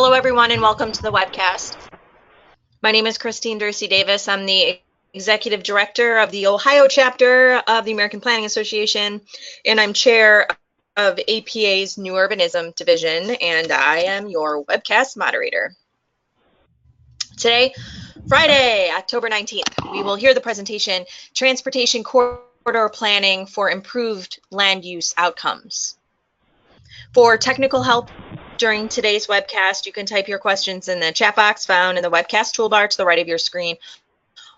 Hello, everyone, and welcome to the webcast. My name is Christine Dorsey-Davis. I'm the Executive Director of the Ohio chapter of the American Planning Association, and I'm Chair of APA's New Urbanism Division, and I am your webcast moderator. Today, Friday, October 19th, we will hear the presentation, Transportation Corridor Planning for Improved Land Use Outcomes. For technical help during today's webcast, you can type your questions in the chat box found in the webcast toolbar to the right of your screen,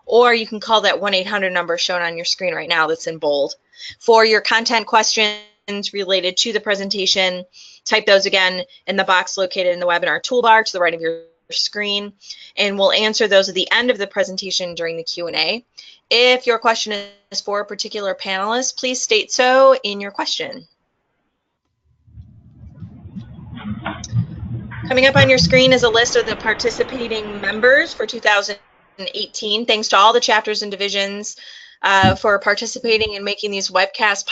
or you can call that 1-800 number shown on your screen right now that's in bold. For your content questions related to the presentation, type those again in the box located in the webinar toolbar to the right of your screen, and we'll answer those at the end of the presentation during the Q&A. If your question is for a particular panelist, please state so in your question. Coming up on your screen is a list of the participating members for 2018. Thanks to all the chapters and divisions for participating and making these webcasts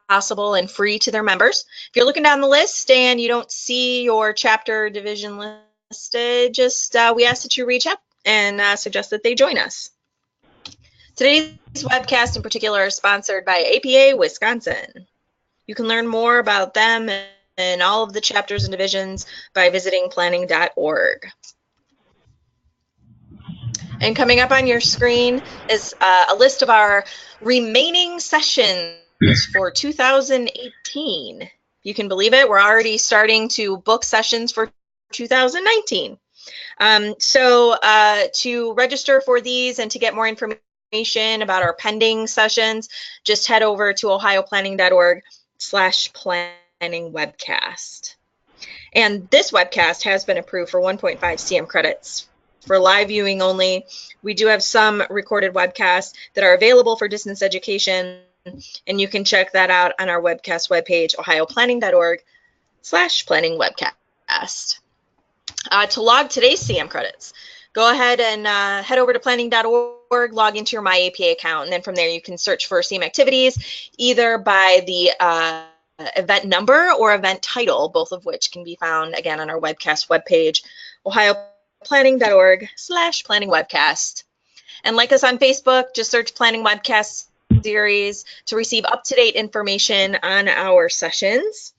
possible and free to their members. If you're looking down the list and you don't see your chapter or division listed, we ask that you reach out and suggest that they join us. Today's webcast in particular is sponsored by APA Wisconsin. You can learn more about them and all of the chapters and divisions by visiting planning.org. And coming up on your screen is a list of our remaining sessions for 2018. You can believe it, we're already starting to book sessions for 2019. So to register for these and to get more information about our pending sessions, just head over to ohioplanning.org/planning webcast. And this webcast has been approved for 1.5 CM credits for live viewing only. We do have some recorded webcasts that are available for distance education, and you can check that out on our webcast webpage, ohioplanning.org/planning webcast. To log today's CM credits, go ahead and head over to planning.org, log into your MyAPA account, and then from there you can search for CM activities either by the event number or event title, both of which can be found again on our webcast webpage, ohioplanning.org/planning webcast. And like us on Facebook, just search Planning Webcast Series to receive up-to-date information on our sessions.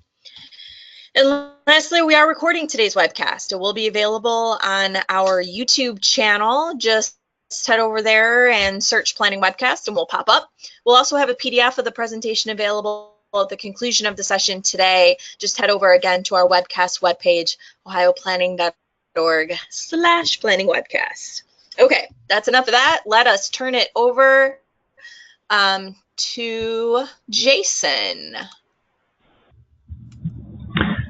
And lastly, we are recording today's webcast. It will be available on our YouTube channel. Just head over there and search Planning Webcast and we'll pop up. We'll also have a PDF of the presentation available at the conclusion of the session today. Just head over again to our webcast webpage, ohioplanning.org/planning webcast. Okay, that's enough of that. Let us turn it over to Jason.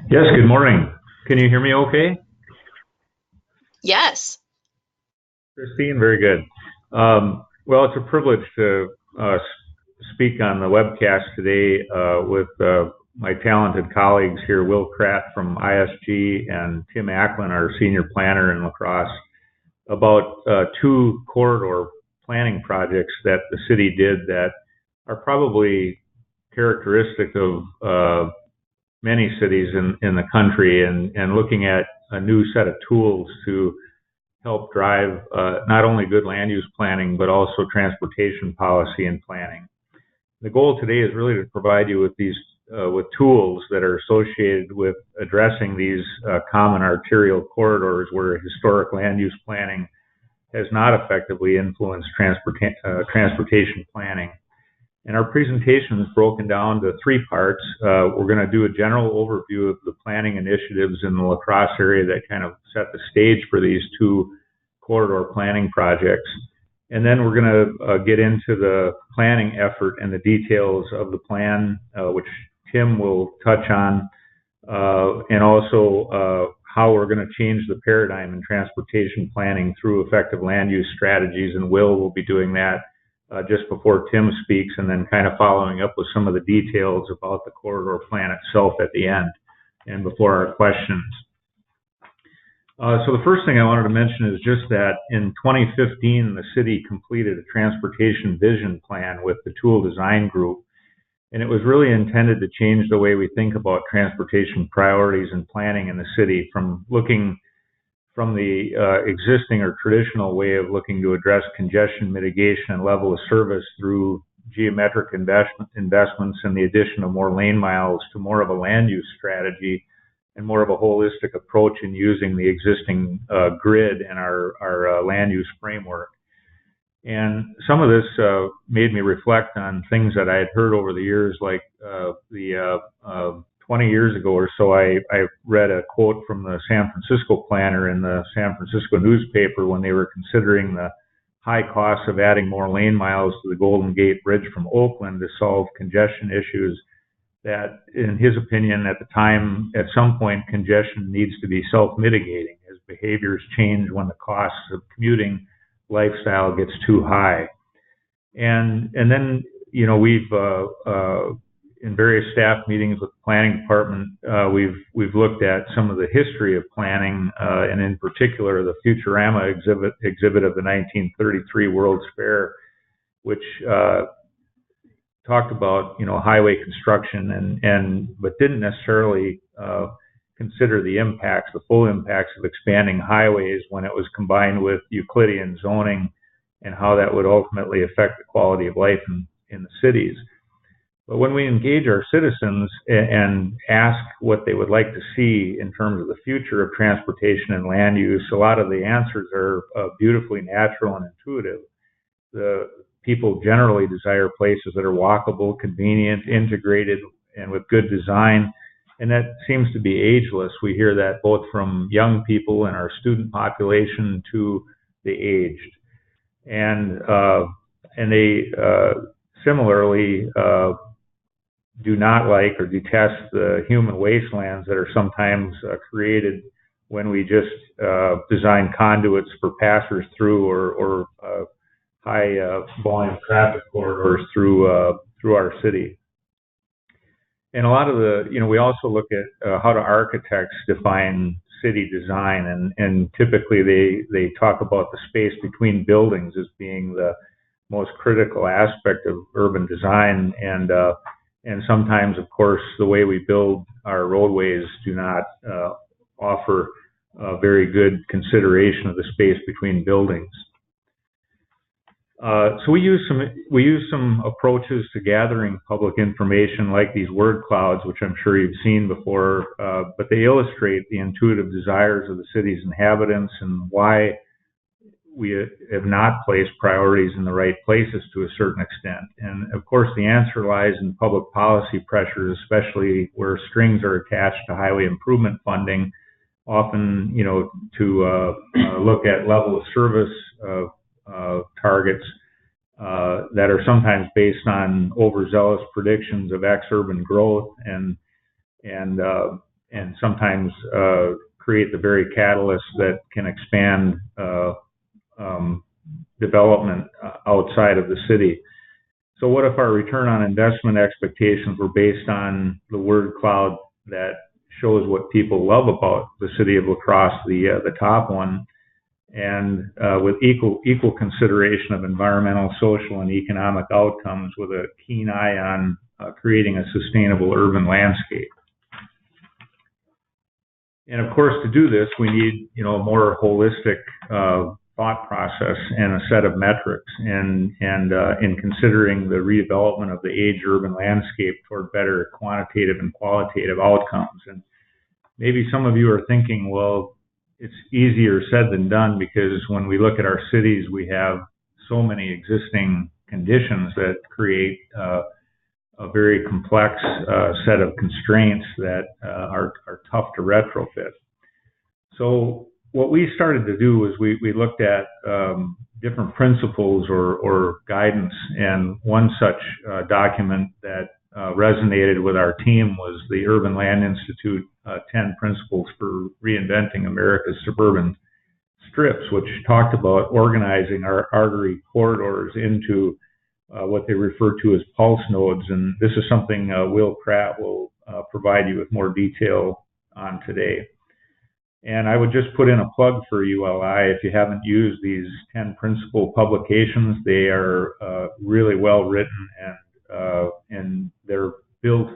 Yes, good morning. Can you hear me okay? Yes. Christine, very good. Well, it's a privilege to speak on the webcast today with my talented colleagues here, Will Kratt from ISG and Tim Acklin, our senior planner in La Crosse, about two corridor planning projects that the city did that are probably characteristic of many cities in the country, and looking at a new set of tools to help drive not only good land use planning, but also transportation policy and planning. The goal today is really to provide you with these with tools that are associated with addressing these common arterial corridors where historic land use planning has not effectively influenced transportation planning. And our presentation is broken down to three parts. We're going to do a general overview of the planning initiatives in the La Crosse area that kind of set the stage for these two corridor planning projects. And then we're going to get into the planning effort and the details of the plan, which Tim will touch on, and also how we're going to change the paradigm in transportation planning through effective land use strategies. And will be doing that just before Tim speaks, and then kind of following up with some of the details about the corridor plan itself at the end and before our questions. So the first thing I wanted to mention is just that in 2015, the city completed a transportation vision plan with the Tool Design Group, and it was really intended to change the way we think about transportation priorities and planning in the city, from looking from the existing or traditional way of looking to address congestion mitigation and level of service through geometric investments and the addition of more lane miles to more of a land use strategy and more of a holistic approach in using the existing grid and our land use framework. And some of this made me reflect on things that I had heard over the years, like 20 years ago or so, I read a quote from the San Francisco planner in the San Francisco newspaper when they were considering the high costs of adding more lane miles to the Golden Gate Bridge from Oakland to solve congestion issues, that in his opinion at the time, at some point, congestion needs to be self-mitigating as behaviors change when the costs of commuting lifestyle gets too high. And then, you know, we've in various staff meetings with the planning department, we've looked at some of the history of planning, and in particular the Futurama exhibit of the 1933 World's Fair, which talked about, you know, highway construction but didn't necessarily consider the full impacts of expanding highways when it was combined with Euclidean zoning and how that would ultimately affect the quality of life in the cities. But when we engage our citizens and ask what they would like to see in terms of the future of transportation and land use, a lot of the answers are beautifully natural and intuitive. The people generally desire places that are walkable, convenient, integrated, and with good design. And that seems to be ageless. We hear that both from young people and our student population to the aged. And they similarly do not like or detest the human wastelands that are sometimes created when we just design conduits for passers through or high volume traffic corridors through our city. And a lot of we also look at how do architects define city design, and typically they talk about the space between buildings as being the most critical aspect of urban design, and sometimes, of course, the way we build our roadways do not offer very good consideration of the space between buildings. So we use some approaches to gathering public information, like these word clouds, which I'm sure you've seen before, but they illustrate the intuitive desires of the city's inhabitants and why we have not placed priorities in the right places to a certain extent. And of course, the answer lies in public policy pressures, especially where strings are attached to highway improvement funding, often, you know, to look at level of service targets that are sometimes based on overzealous predictions of ex-urban growth and sometimes create the very catalyst that can expand development outside of the city. So what if our return on investment expectations were based on the word cloud that shows what people love about the City of La Crosse, the top one, and with equal consideration of environmental, social, and economic outcomes, with a keen eye on creating a sustainable urban landscape. And of course, to do this, we need, you know, a more holistic thought process and a set of metrics, and in considering the redevelopment of the aged urban landscape toward better quantitative and qualitative outcomes. And maybe some of you are thinking, well, it's easier said than done, because when we look at our cities, we have so many existing conditions that create a very complex set of constraints that are tough to retrofit. So what we started to do was we looked at different principles or guidance, and one such document that resonated with our team was the Urban Land Institute 10 Principles for Reinventing America's Suburban Strips, which talked about organizing our artery corridors into what they refer to as pulse nodes. And this is something Will Pratt will provide you with more detail on today. And I would just put in a plug for ULI. If you haven't used these 10 principle publications, they are really well written, and they're built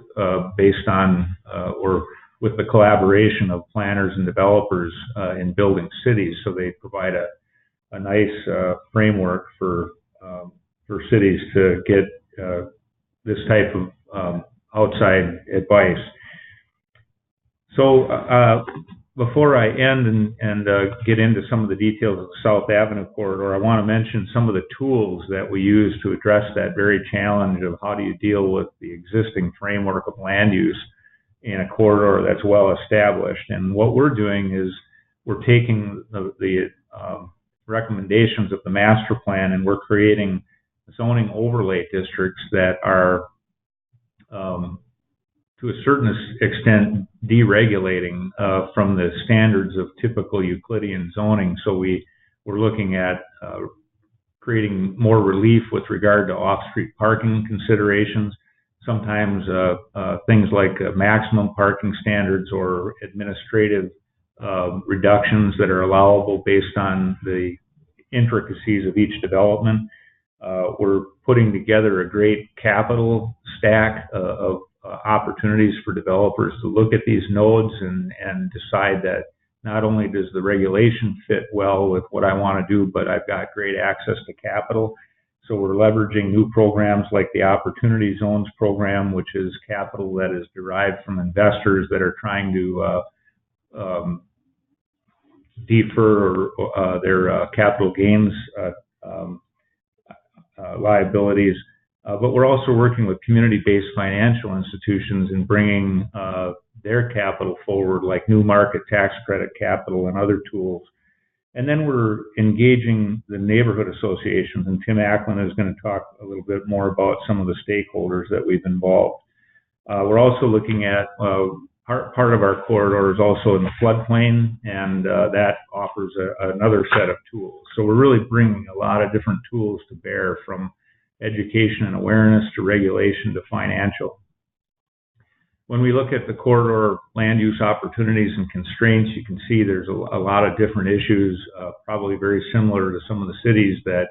based on or with the collaboration of planners and developers in building cities. So they provide a nice framework for cities to get this type of outside advice. So before I end and get into some of the details of the South Avenue corridor, I want to mention some of the tools that we use to address that very challenge of how do you deal with the existing framework of land use in a corridor that's well established. And what we're doing is we're taking the recommendations of the master plan, and we're creating zoning overlay districts that are to a certain extent deregulating from the standards of typical Euclidean zoning. So we're looking at creating more relief with regard to off-street parking considerations, sometimes things like maximum parking standards or administrative reductions that are allowable based on the intricacies of each development. We're putting together a great capital stack of opportunities for developers to look at these nodes and decide that not only does the regulation fit well with what I want to do, but I've got great access to capital. So we're leveraging new programs like the Opportunity Zones program, which is capital that is derived from investors that are trying to defer their capital gains liabilities. But we're also working with community-based financial institutions in bringing their capital forward, like new market tax credit capital and other tools. And then we're engaging the neighborhood associations, and Tim Acklin is going to talk a little bit more about some of the stakeholders that we've involved. We're also looking at part of our corridor is also in the floodplain, and that offers another set of tools. So we're really bringing a lot of different tools to bear, from education and awareness to regulation to financial. When we look at the corridor land use opportunities and constraints, you can see there's a lot of different issues, probably very similar to some of the cities that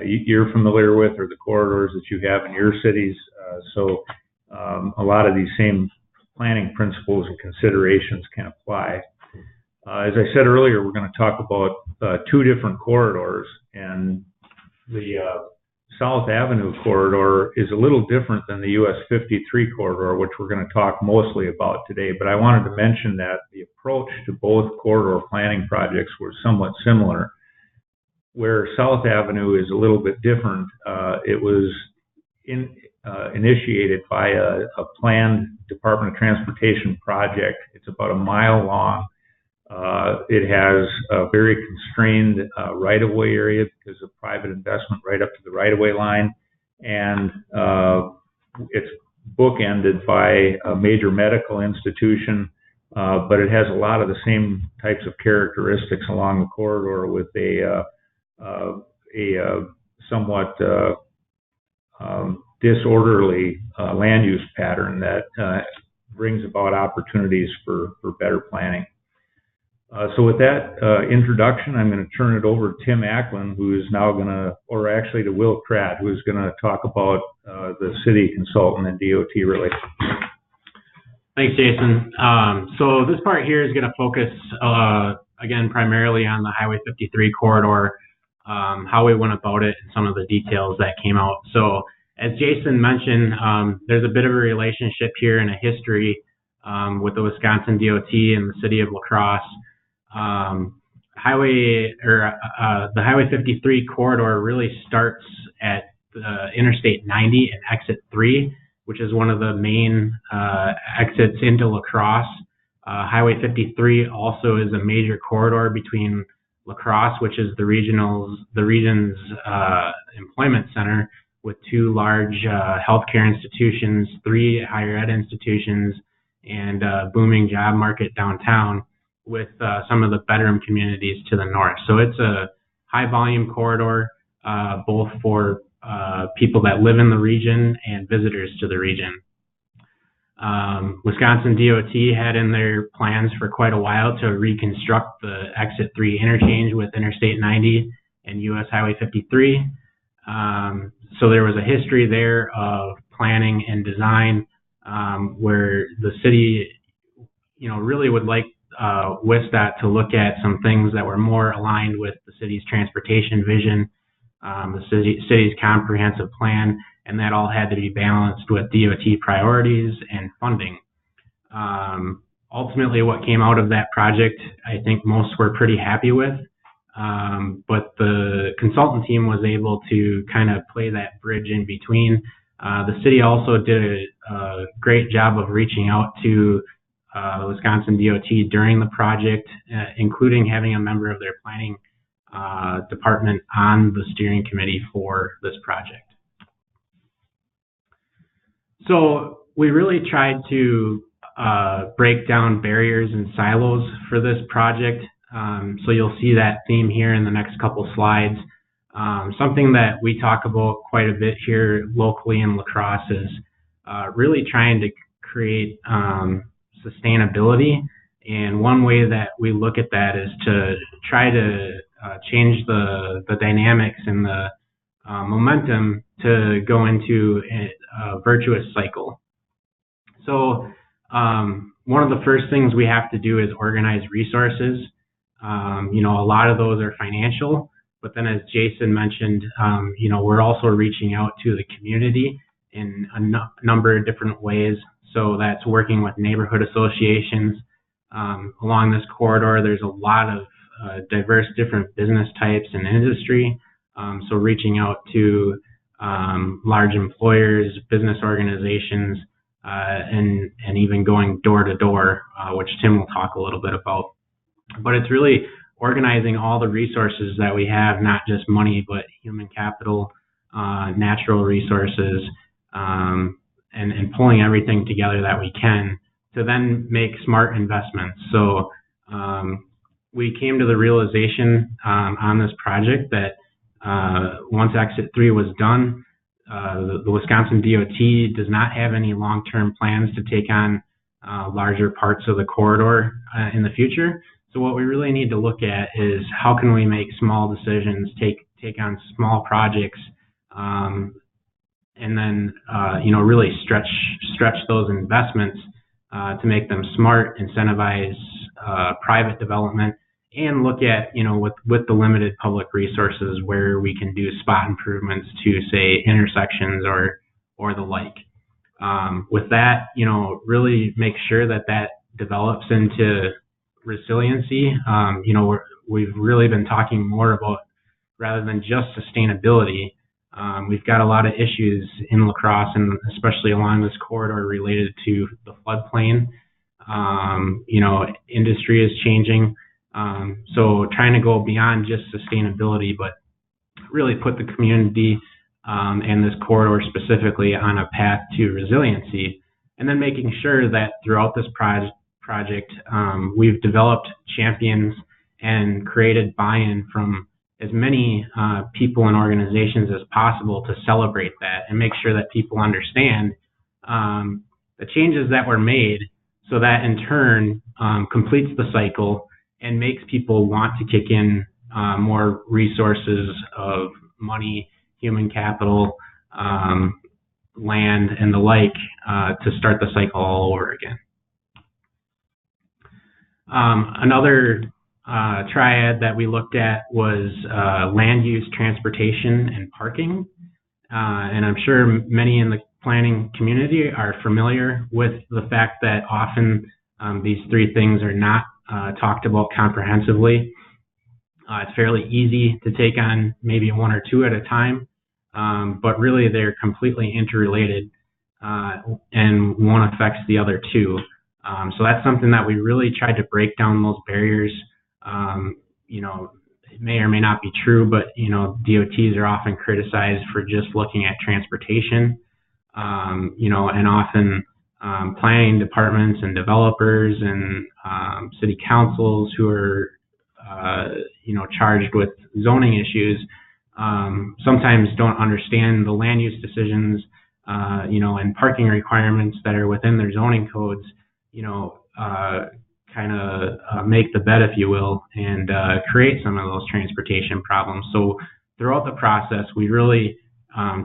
you're familiar with, or the corridors that you have in your cities. So a lot of these same planning principles and considerations can apply. As I said earlier, we're going to talk about two different corridors, and the South Avenue corridor is a little different than the US 53 corridor, which we're going to talk mostly about today. But I wanted to mention that the approach to both corridor planning projects were somewhat similar. Where South Avenue is a little bit different, it was initiated by a planned Department of Transportation project. It's about a mile long. It has a very constrained right-of-way area because of private investment right up to the right-of-way line, and it's bookended by a major medical institution, but it has a lot of the same types of characteristics along the corridor, with a somewhat disorderly land use pattern that brings about opportunities for better planning. So with that introduction, I'm going to turn it over to Tim Acklin, who is now going to, or actually to Will Kratt, who is going to talk about the city consultant and DOT relations. Thanks, Jason. So this part here is going to focus, again, primarily on the Highway 53 corridor, how we went about it, and some of the details that came out. So as Jason mentioned, there's a bit of a relationship here and a history with the Wisconsin DOT and the City of La Crosse. The Highway 53 corridor really starts at Interstate 90 and Exit 3, which is one of the main exits into La Crosse. Highway 53 also is a major corridor between La Crosse, which is the region's employment center, with two large healthcare institutions, 3 higher ed institutions, and a booming job market downtown, with some of the bedroom communities to the north. So it's a high volume corridor, both for people that live in the region and visitors to the region. Wisconsin DOT had in their plans for quite a while to reconstruct the Exit 3 interchange with Interstate 90 and US Highway 53. So there was a history there of planning and design where the city really would like WISDOT to look at some things that were more aligned with the city's transportation vision, the city's comprehensive plan, and that all had to be balanced with DOT priorities and funding. Ultimately, what came out of that project, I think most were pretty happy with, but the consultant team was able to kind of play that bridge in between. The city also did a great job of reaching out to the Wisconsin DOT during the project, including having a member of their planning department on the steering committee for this project. So we really tried to break down barriers and silos for this project. So you'll see that theme here in the next couple slides. Something that we talk about quite a bit here locally in La Crosse is really trying to create sustainability. And one way that we look at that is to try to change the dynamics and the momentum to go into a virtuous cycle. So one of the first things we have to do is organize resources. A lot of those are financial, but then as Jason mentioned, we're also reaching out to the community in a number of different ways. So that's working with neighborhood associations. Along this corridor, there's a lot of diverse different business types and industry. So reaching out to large employers, business organizations, and even going door to door, which Tim will talk a little bit about. But it's really organizing all the resources that we have, not just money, but human capital, natural resources, and pulling everything together that we can to then make smart investments. So we came to the realization on this project that once Exit 3 was done, the Wisconsin DOT does not have any long-term plans to take on larger parts of the corridor in the future. So what we really need to look at is how can we make small decisions, take on small projects, and then really stretch those investments to make them smart, incentivize private development, and look at with the limited public resources where we can do spot improvements to say intersections or the like. With that, really make sure that develops into resiliency. We've really been talking more about, rather than just sustainability, we've got a lot of issues in La Crosse, and especially along this corridor related to the floodplain. Industry is changing. So trying to go beyond just sustainability, but really put the community and this corridor specifically on a path to resiliency, and then making sure that throughout this project, we've developed champions and created buy-in from as many people and organizations as possible to celebrate that and make sure that people understand the changes that were made, so that in turn completes the cycle and makes people want to kick in more resources of money, human capital, land, and the like to start the cycle all over again. Another triad that we looked at was land use, transportation, and parking. And I'm sure many in the planning community are familiar with the fact that often these three things are not talked about comprehensively. It's fairly easy to take on maybe one or two at a time, but really they're completely interrelated, and one affects the other two. So that's something that we really tried to break down those barriers. It may or may not be true, but DOTs are often criticized for just looking at transportation, and often planning departments and developers and city councils who are charged with zoning issues sometimes don't understand the land use decisions and parking requirements that are within their zoning codes, kind of make the bed, if you will, and create some of those transportation problems. So throughout the process, we really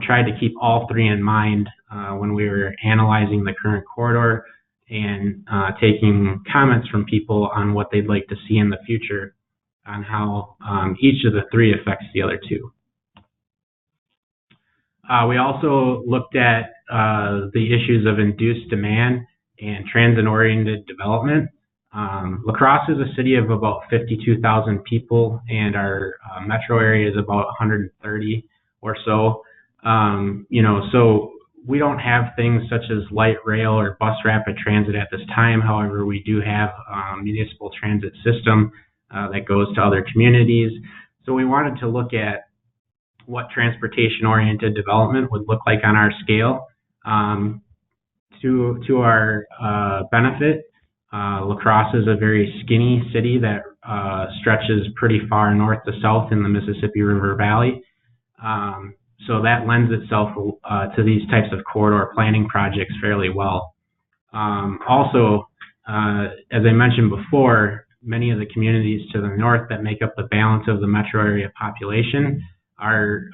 tried to keep all three in mind when we were analyzing the current corridor, and taking comments from people on what they'd like to see in the future on how each of the three affects the other two. We also looked at the issues of induced demand and transit-oriented development. La Crosse is a city of about 52,000 people, and our metro area is about 130 or so. So we don't have things such as light rail or bus rapid transit at this time. However, we do have a municipal transit system that goes to other communities. So we wanted to look at what transportation-oriented development would look like on our scale. To our benefit, La Crosse is a very skinny city that stretches pretty far north to south in the Mississippi River Valley. So that lends itself to these types of corridor planning projects fairly well. Also, as I mentioned before, many of the communities to the north that make up the balance of the metro area population are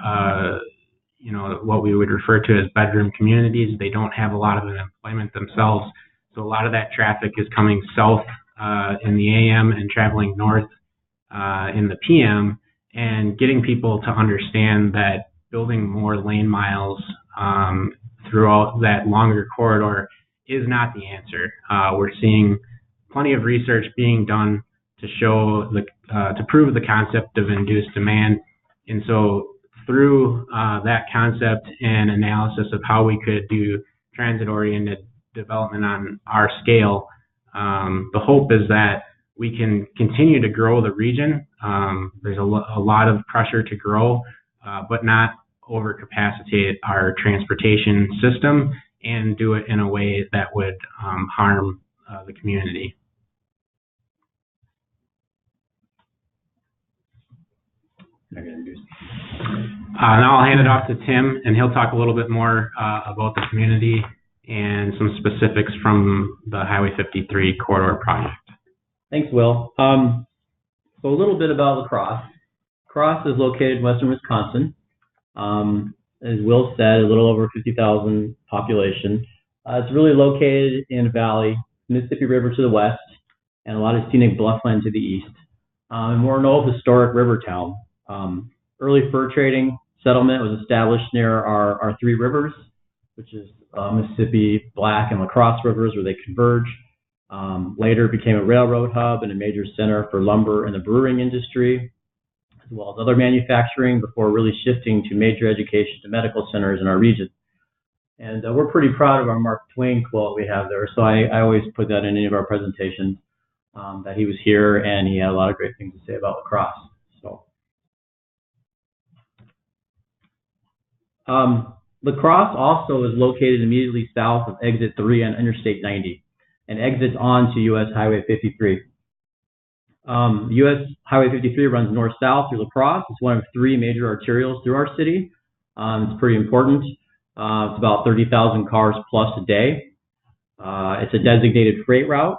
what we would refer to as bedroom communities. They don't have a lot of employment themselves. So a lot of that traffic is coming south in the AM and traveling north in the PM, and getting people to understand that building more lane miles throughout that longer corridor is not the answer. We're seeing plenty of research being done to show to prove the concept of induced demand. And so through that concept and analysis of how we could do transit-oriented development on our scale, the hope is that we can continue to grow the region. There's a lot of pressure to grow, but not overcapacitate our transportation system and do it in a way that would harm the community. Now I'll hand it off to Tim, and he'll talk a little bit more about the community and some specifics from the Highway 53 corridor project. Thanks, Will. So a little bit about La Crosse. La Crosse is located in western Wisconsin. As Will said, a little over 50,000 population. It's really located in a valley, Mississippi River to the west, and a lot of scenic bluffland to the east. And we're an old historic river town. Early fur trading settlement was established near our three rivers, which is Mississippi, Black, and La Crosse rivers, where they converge. Later it became a railroad hub and a major center for lumber and the brewing industry, as well as other manufacturing, before really shifting to major education to medical centers in our region. And we're pretty proud of our Mark Twain quote we have there. So I always put that in any of our presentations, that he was here and he had a lot of great things to say about La Crosse. So, La Crosse also is located immediately south of Exit 3 on Interstate 90 and exits onto US Highway 53. US Highway 53 runs north-south through La Crosse. It's one of three major arterials through our city. It's pretty important. It's about 30,000 cars plus a day. It's a designated freight route.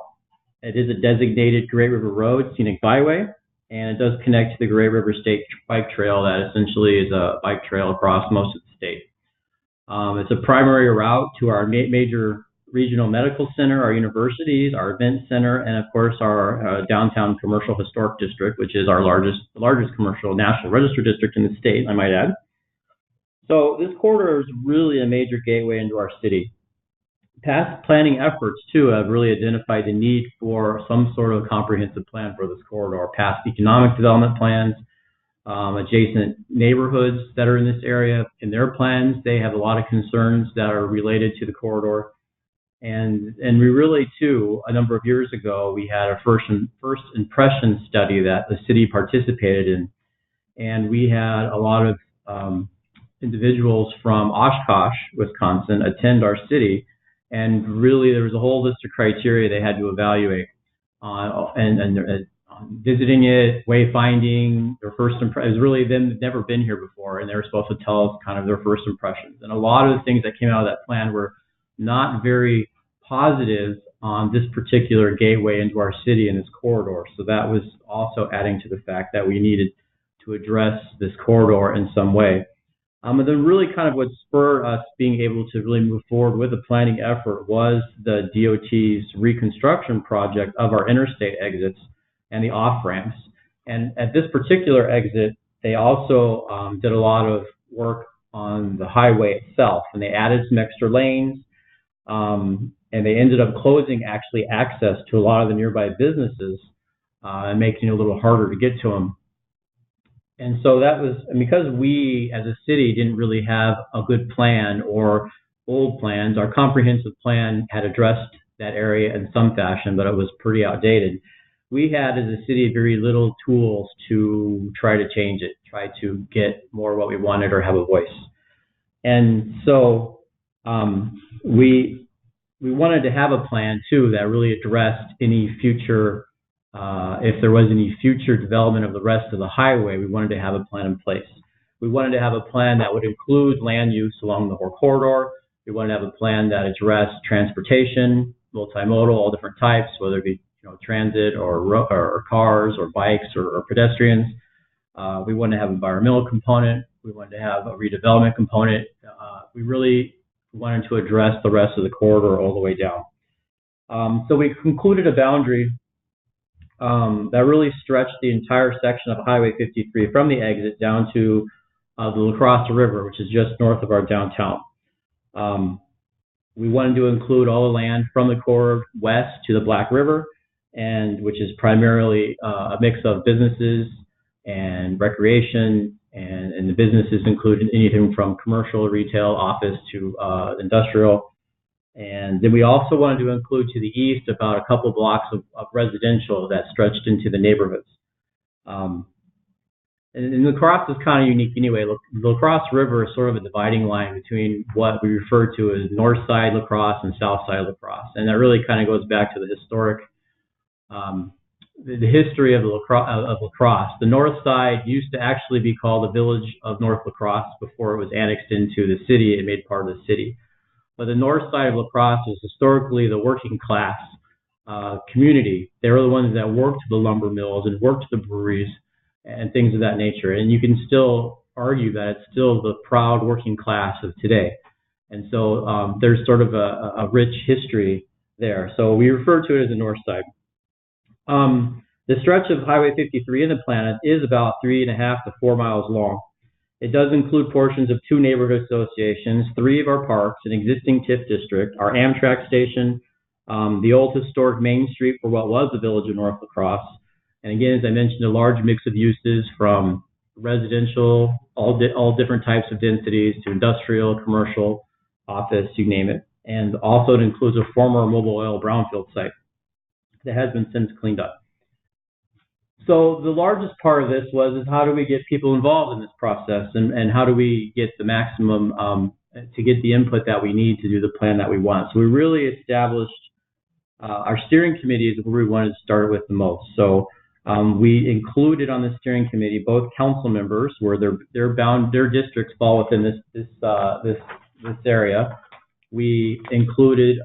It is a designated Great River Road scenic byway, and it does connect to the Great River State Bike Trail that essentially is a bike trail across most of the state. It's a primary route to our major regional medical center, our universities, our event center, and of course our downtown commercial historic district, which is our largest commercial national register district in the state, I might add. So this corridor is really a major gateway into our city. Past planning efforts, too, have really identified the need for some sort of comprehensive plan for this corridor. Past economic development plans, adjacent neighborhoods that are in this area, in their plans, they have a lot of concerns that are related to the corridor. And we really, too, a number of years ago, we had a first impression study that the city participated in. And we had a lot of individuals from Oshkosh, Wisconsin, attend our city. And really, there was a whole list of criteria they had to evaluate and visiting it, wayfinding, their first impression. It was really them that never been here before, and they were supposed to tell us kind of their first impressions. And a lot of the things that came out of that plan were not very positive on this particular gateway into our city and this corridor. So that was also adding to the fact that we needed to address this corridor in some way. And then really kind of what spurred us being able to really move forward with the planning effort was the DOT's reconstruction project of our interstate exits and the off-ramps. And at this particular exit, they also did a lot of work on the highway itself, and they added some extra lanes, and they ended up closing actually access to a lot of the nearby businesses and making it a little harder to get to them. And so that was, and because we as a city didn't really have a good plan or old plans, our comprehensive plan had addressed that area in some fashion, but it was pretty outdated. We had as a city very little tools to try to change it, try to get more what we wanted or have a voice. And so we wanted to have a plan too that really addressed any future, if there was any future development of the rest of the highway, we wanted to have a plan in place. We wanted to have a plan that would include land use along the whole corridor. We wanted to have a plan that addressed transportation, multimodal, all different types, whether it be transit or cars or bikes or pedestrians. We wanted to have an environmental component. We wanted to have a redevelopment component. We really wanted to address the rest of the corridor all the way down. So we concluded a boundary that really stretched the entire section of Highway 53 from the exit down to the La Crosse River, which is just north of our downtown. We wanted to include all the land from the corridor west to the Black River, and which is primarily a mix of businesses and recreation, and the businesses include anything from commercial, retail, office to industrial. And then we also wanted to include to the east about a couple blocks of residential that stretched into the neighborhoods. And La Crosse is kind of unique anyway. La Crosse River is sort of a dividing line between what we refer to as north side La Crosse and south side La Crosse. And that really kind of goes back to the historic, the history of La Crosse. The north side used to actually be called the village of North La Crosse before it was annexed into the city and made part of the city. But the north side of La Crosse is historically the working class community. They were the ones that worked the lumber mills and worked the breweries and things of that nature. And you can still argue that it's still the proud working class of today. And so there's sort of a rich history there. So we refer to it as the north side. The stretch of Highway 53 in the plan is about 3.5 to 4 miles long. It does include portions of 2 neighborhood associations, 3 of our parks, an existing TIF district, our Amtrak station, the old historic Main Street for what was the village of North La Crosse. And again, as I mentioned, a large mix of uses from residential, all different types of densities, to industrial, commercial, office, you name it. And also it includes a former mobile oil brownfield site that has been since cleaned up. So the largest part of this is how do we get people involved in this process, and how do we get the maximum to get the input that we need to do the plan that we want. So we really established our steering committee is where we wanted to start with the most. So we included on the steering committee both council members, where their districts fall within this area. We included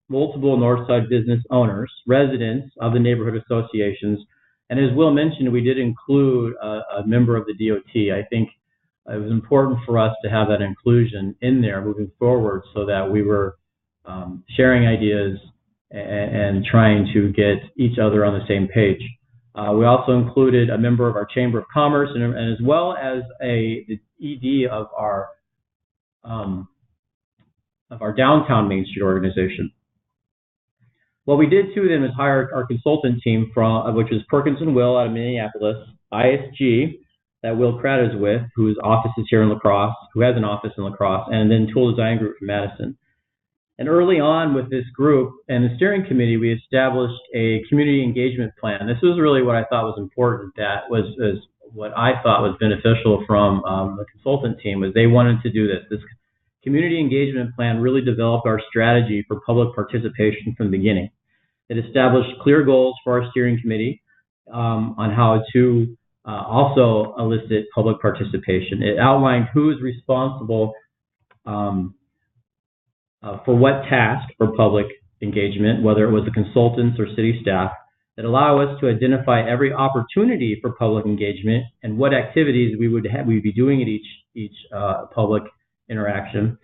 multiple Northside business owners, residents of the neighborhood associations, and as Will mentioned, we did include a member of the DOT. I think it was important for us to have that inclusion in there moving forward, so that we were sharing ideas and trying to get each other on the same page. We also included a member of our Chamber of Commerce, and as well as the ED of our downtown Main Street organization. What we did too then was hire our consultant team which is Perkins and Will out of Minneapolis, ISG that Will Pratt is with, whose office is here in La Crosse, who has an office in La Crosse, and then Tool Design Group from Madison. And early on with this group and the steering committee, we established a community engagement plan. This was really what I thought was important. That was what I thought was beneficial from the consultant team, was they wanted to do this. This community engagement plan really developed our strategy for public participation from the beginning. It established clear goals for our steering committee on how to also elicit public participation. It outlined who is responsible for what task for public engagement, whether it was the consultants or city staff. that allow us to identify every opportunity for public engagement and what activities we'd be doing at each public interaction.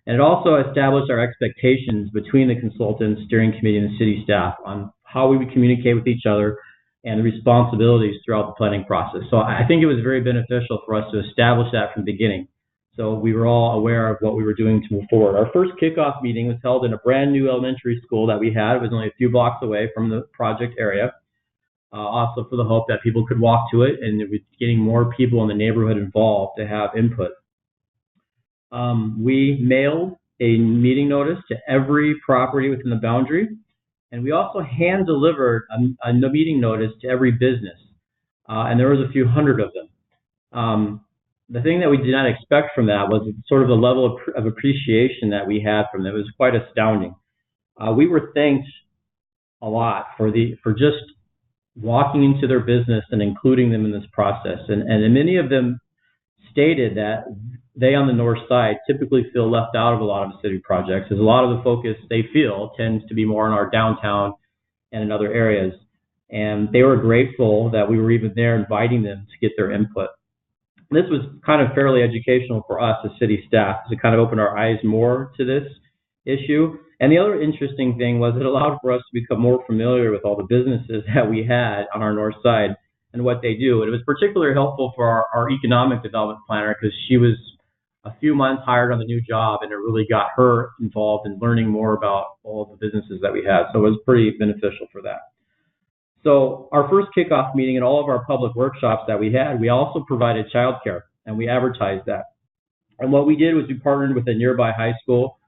And it also established our expectations between the consultants, steering committee, and the city staff on how we would communicate with each other and the responsibilities throughout the planning process. So I think it was very beneficial for us to establish that from the beginning. So we were all aware of what we were doing to move forward. Our first kickoff meeting was held in a brand new elementary school that we had. It was only a few blocks away from the project area. Also for the hope that people could walk to it, and it was getting more people in the neighborhood involved to have input. We mailed a meeting notice to every property within the boundary, and we also hand-delivered a meeting notice to every business, and there was a few hundred of them. The thing that we did not expect from that was sort of the level of appreciation that we had from them. It was quite astounding. We were thanked a lot for just walking into their business and including them in this process, and many of them stated that they on the north side typically feel left out of a lot of city projects, as a lot of the focus they feel tends to be more in our downtown and in other areas. And they were grateful that we were even there inviting them to get their input. This was kind of fairly educational for us as city staff to kind of open our eyes more to this issue. And the other interesting thing was it allowed for us to become more familiar with all the businesses that we had on our north side and what they do. And it was particularly helpful for our economic development planner, because she was a few months hired on the new job, and it really got her involved in learning more about all the businesses that we had. So it was pretty beneficial for that. So our first kickoff meeting and all of our public workshops that we had, we also provided childcare, and we advertised that. And what we did was we partnered with a nearby high school,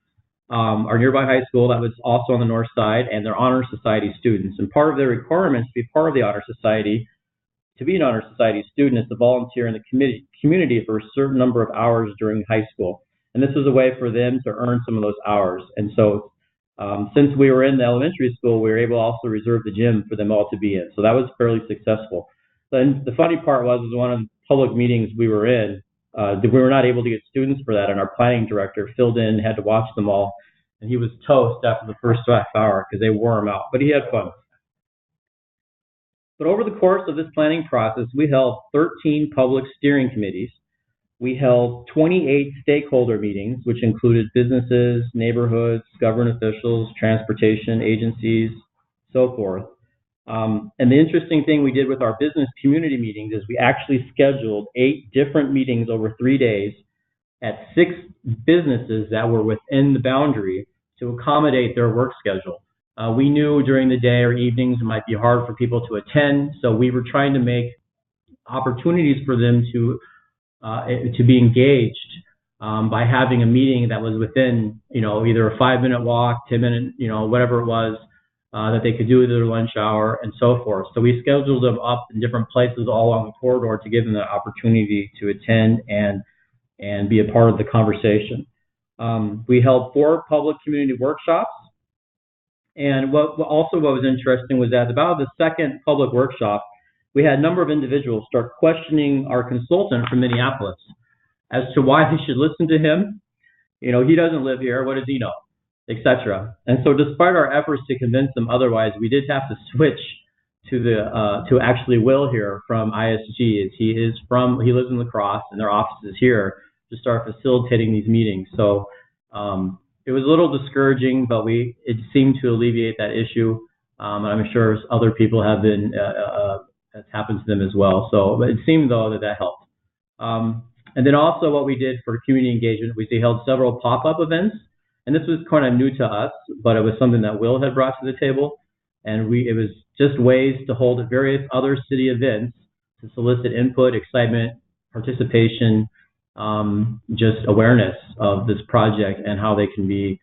our nearby high school that was also on the north side, and their Honor Society students. And part of their requirements to be part of the Honor Society, to be an Honor Society student, is to volunteer in the community for a certain number of hours during high school. And this was a way for them to earn some of those hours. And so since we were in the elementary school, we were able to also reserve the gym for them all to be in. So that was fairly successful. Then the funny part was one of the public meetings we were in, we were not able to get students for that, and our planning director filled in, had to watch them all, and he was toast after the first half hour because they wore him out, but he had fun. But over the course of this planning process, we held 13 public steering committees. We held 28 stakeholder meetings, which included businesses, neighborhoods, government officials, transportation agencies, so forth. And the interesting thing we did with our business community meetings is we actually scheduled 8 different meetings over 3 days at 6 businesses that were within the boundary to accommodate their work schedule. We knew during the day or evenings it might be hard for people to attend, so we were trying to make opportunities for them to be engaged by having a meeting that was within, either a 5-minute walk, 10-minute, whatever it was, that they could do with their lunch hour and so forth. So we scheduled them up in different places all along the corridor to give them the opportunity to attend and be a part of the conversation. We held 4 public community workshops. And what was interesting was that about the second public workshop, we had a number of individuals start questioning our consultant from Minneapolis as to why they should listen to him. He doesn't live here. What does he know? Etc. And so despite our efforts to convince them otherwise, we did have to switch to actually Will here from ISG. He lives in La Crosse, and their office is here to start facilitating these meetings. So it was a little discouraging, but it seemed to alleviate that issue. And I'm sure other people have been, that's happened to them as well. So but it seemed, though, that helped. And then also what we did for community engagement was we held several pop-up events. And this was kind of new to us, but it was something that Will had brought to the table. And it was just ways to hold various other city events to solicit input, excitement, participation, just awareness of this project and how they can be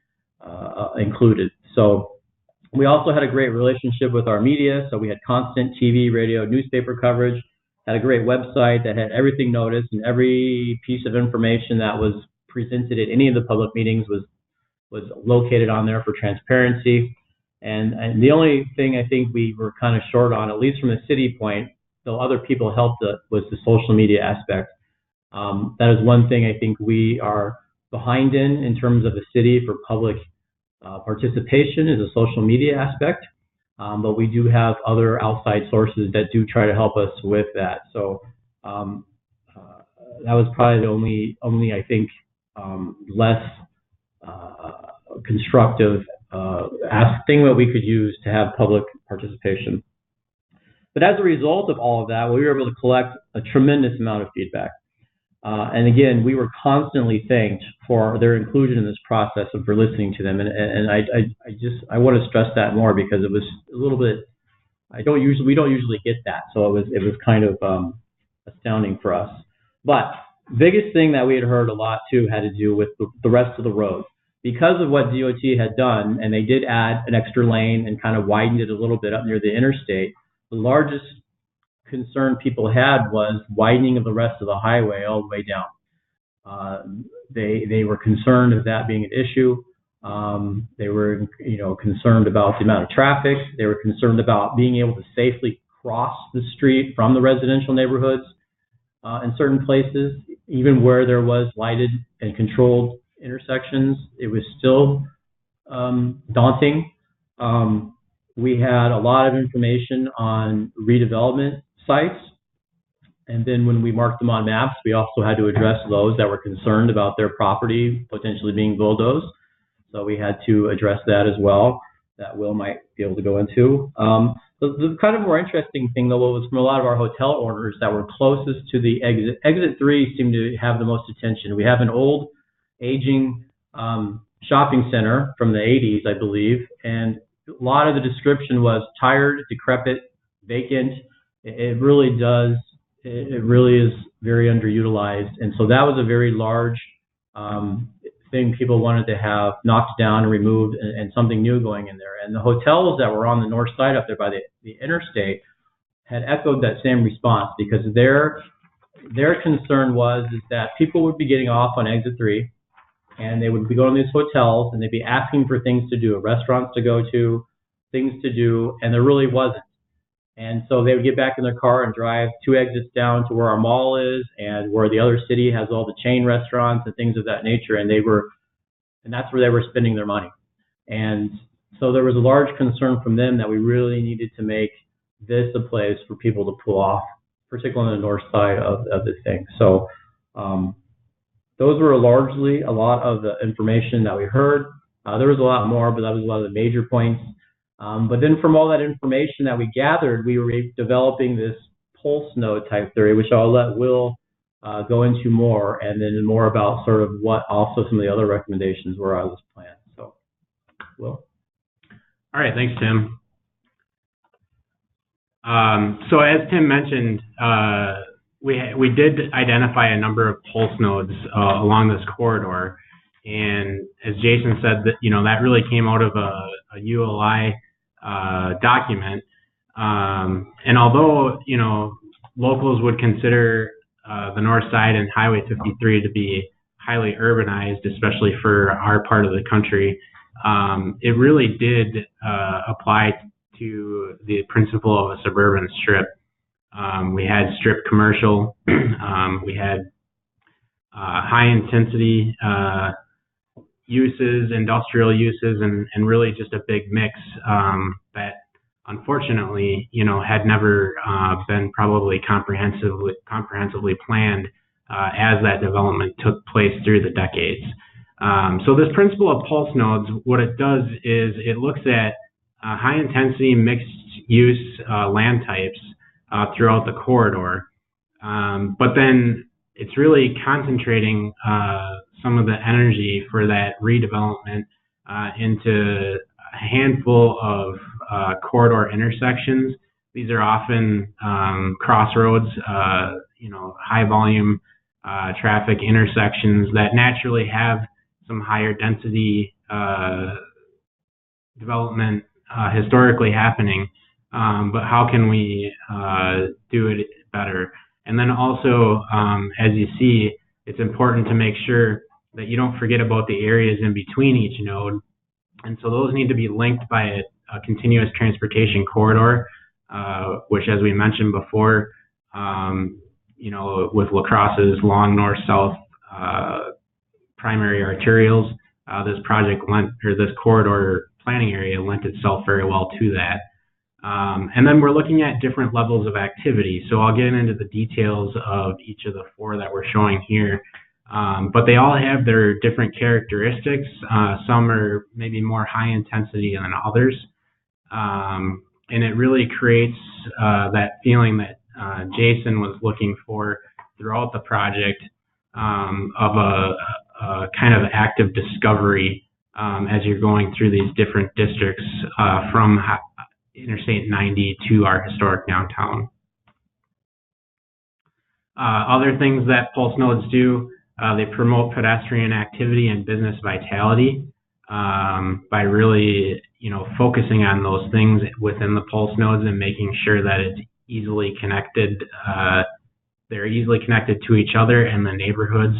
included. So we also had a great relationship with our media. So we had constant TV, radio, newspaper coverage, had a great website that had everything noticed, and every piece of information that was presented at any of the public meetings was located on there for transparency. And the only thing I think we were kind of short on, at least from the city point, though other people helped, was the social media aspect. That is one thing I think we are behind in terms of the city for public participation, is a social media aspect. but we do have other outside sources that do try to help us with that. So that was probably the only I think, less constructive thing that we could use to have public participation. But as a result of all of that, we were able to collect a tremendous amount of feedback. And again, we were constantly thanked for their inclusion in this process and for listening to them. And I want to stress that more because it was a little bit, we don't usually get that. So it was kind of astounding for us. But biggest thing that we had heard a lot too had to do with the rest of the road. Because of what DOT had done, and they did add an extra lane and kind of widened it a little bit up near the interstate, the largest concern people had was widening of the rest of the highway all the way down. They were concerned of that being an issue. They were, concerned about the amount of traffic. They were concerned about being able to safely cross the street from the residential neighborhoods in certain places, even where there was lighted and controlled intersections. It was still daunting. We had a lot of information on redevelopment sites, and then when we marked them on maps, we also had to address those that were concerned about their property potentially being bulldozed. So we had to address that as well, that Will might be able to go into. The kind of more interesting thing, though, was from a lot of our hotel owners that were closest to the exit. Exit 3 seemed to have the most attention. We have an old, aging shopping center from the 80s, I believe, and a lot of the description was tired, decrepit, vacant. It really is very underutilized. And so that was a very large thing people wanted to have knocked down and removed, and something new going in there. And the hotels that were on the north side up there by the interstate had echoed that same response, because their concern was that people would be getting off on exit 3, and they would be going to these hotels, and they'd be asking for things to do, restaurants to go to, things to do, and there really wasn't. And so they would get back in their car and drive 2 exits down to where our mall is and where the other city has all the chain restaurants and things of that nature, and that's where they were spending their money. And so there was a large concern from them that we really needed to make this a place for people to pull off, particularly on the north side of the thing. So those were largely a lot of the information that we heard. There was a lot more, but that was a lot of the major points. But then from all that information that we gathered, we were developing this pulse node type theory, which I'll let Will go into more, and then more about sort of what also some of the other recommendations were on this plan. So, Will. All right, thanks, Tim. So as Tim mentioned, we did identify a number of pulse nodes along this corridor, and as Jason said, that really came out of a ULI document. And although locals would consider the north side and Highway 53 to be highly urbanized, especially for our part of the country, it really did apply to the principle of a suburban strip. We had strip commercial, we had high intensity uses, industrial uses, and really just a big mix that unfortunately, had never been probably comprehensively planned as that development took place through the decades. So this principle of pulse nodes, what it does is it looks at high intensity mixed use land types throughout the corridor, but then it's really concentrating some of the energy for that redevelopment into a handful of corridor intersections. These are often crossroads, high volume traffic intersections that naturally have some higher density development historically happening, but how can we do it better? And then also, as you see, it's important to make sure that you don't forget about the areas in between each node. And so those need to be linked by a continuous transportation corridor, which, as we mentioned before, with La Crosse's long north-south primary arterials, this corridor planning area lent itself very well to that. And then we're looking at different levels of activity. So I'll get into the details of each of the 4 that we're showing here. But they all have their different characteristics. Some are maybe more high intensity than others. And it really creates that feeling that Jason was looking for throughout the project, of a kind of active discovery as you're going through these different districts from Interstate 90 to our historic downtown. Other things that pulse nodes do, they promote pedestrian activity and business vitality by really, focusing on those things within the pulse nodes and making sure that it's easily connected. They're easily connected to each other and the neighborhoods.